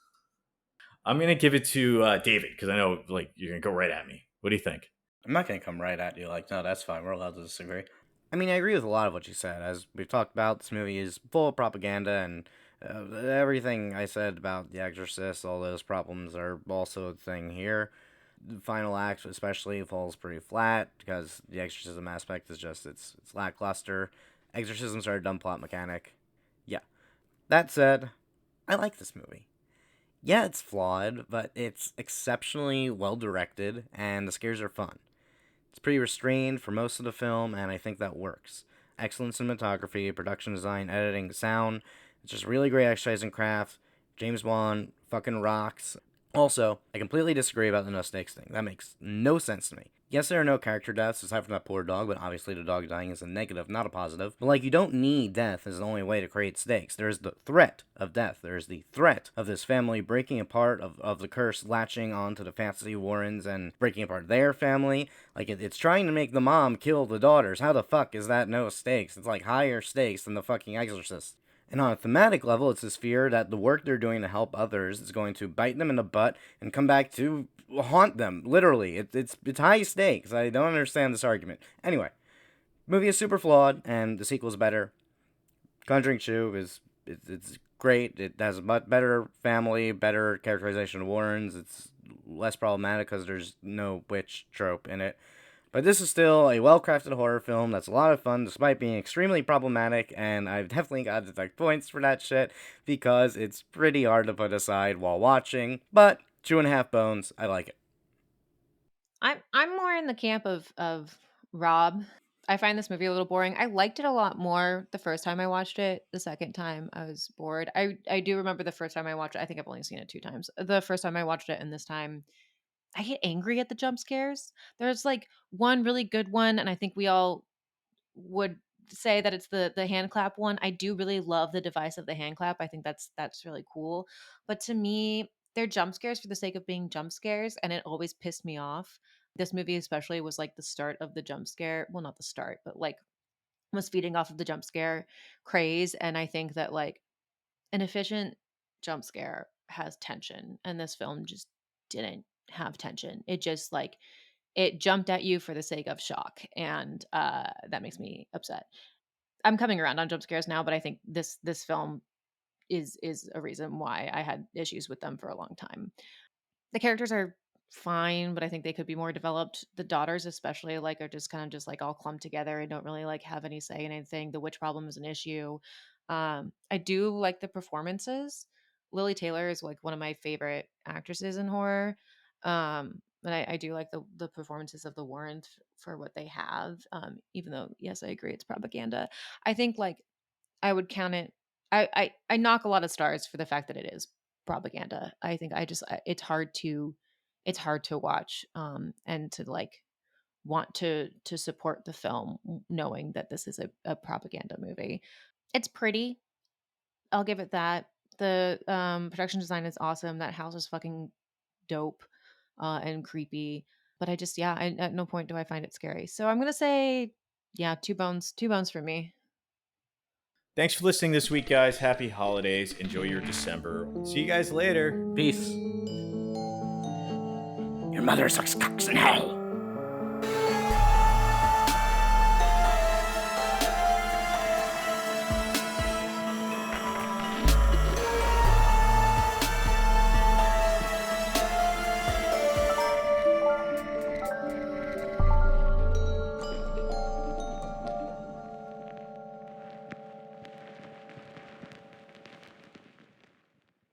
[SPEAKER 1] I'm gonna give it to David because I know like you're gonna go right at me. What do you think?
[SPEAKER 3] I'm not going to come right at you like, no, that's fine. We're allowed to disagree. I mean, I agree with a lot of what you said. As we've talked about, this movie is full of propaganda, and everything I said about The Exorcist, all those problems are also a thing here. The final act, especially, falls pretty flat because the exorcism aspect is just it's lackluster. Exorcisms are a dumb plot mechanic. Yeah. That said, I like this movie. Yeah, it's flawed, but it's exceptionally well directed, and the scares are fun. It's pretty restrained for most of the film, and I think that works. Excellent cinematography, production design, editing, sound. It's just really great exercise in craft. James Wan fucking rocks. Also, I completely disagree about the no stakes thing. That makes no sense to me. Yes, there are no character deaths aside from that poor dog, but obviously the dog dying is a negative, not a positive. But like, you don't need death as the only way to create stakes. There is the threat of death. There is the threat of this family breaking apart, of the curse latching onto the fantasy Warrens and breaking apart their family. Like, it's trying to make the mom kill the daughters. How the fuck is that no stakes? It's like higher stakes than the fucking Exorcist. And on a thematic level, it's this fear that the work they're doing to help others is going to bite them in the butt and come back to haunt them. Literally, it's high stakes. I don't understand this argument. Anyway, movie is super flawed, and the sequel's better. Conjuring 2 it's great. It has a much better family, better characterization of Warrens. It's less problematic because there's no witch trope in it. But this is still a well-crafted horror film that's a lot of fun, despite being extremely problematic, and I've definitely got to deduct points for that shit, because it's pretty hard to put aside while watching, but 2.5 bones, I like it.
[SPEAKER 2] I'm more in the camp of Rob. I find this movie a little boring. I liked it a lot more the first time I watched it. The second time I was bored. I do remember the first time I watched it. I think I've only seen it 2 times. The first time I watched it and this time I get angry at the jump scares. There's like one really good one, and I think we all would say that it's the hand clap one. I do really love the device of the hand clap. I think that's really cool. But to me, they're jump scares for the sake of being jump scares, and it always pissed me off. This movie especially was like the start of the jump scare. Well, not the start, but like was feeding off of the jump scare craze. And I think that like an efficient jump scare has tension, and this film just didn't have tension. It just like it jumped at you for the sake of shock, and that makes me upset. I'm coming around on jump scares now, but I think this film is a reason why I had issues with them for a long time. The characters are fine, but I think they could be more developed. The daughters especially like are just kind of just like all clumped together and don't really like have any say in anything. The witch problem is an issue. I do like the performances. Lily Taylor is like one of my favorite actresses in horror. And I do like the performances of the Warrens for what they have. Even though, yes, I agree, it's propaganda. I think like I would count it. I knock a lot of stars for the fact that it is propaganda. I think it's hard to watch and to like want to support the film knowing that this is a propaganda movie. It's pretty. I'll give it that. The production design is awesome. That house is fucking dope and creepy. But I just, yeah, at no point do I find it scary. So I'm gonna say, yeah, two bones for me.
[SPEAKER 1] Thanks for listening this week, guys. Happy holidays. Enjoy your December. See you guys later.
[SPEAKER 3] Peace. Your mother sucks cocks in hell.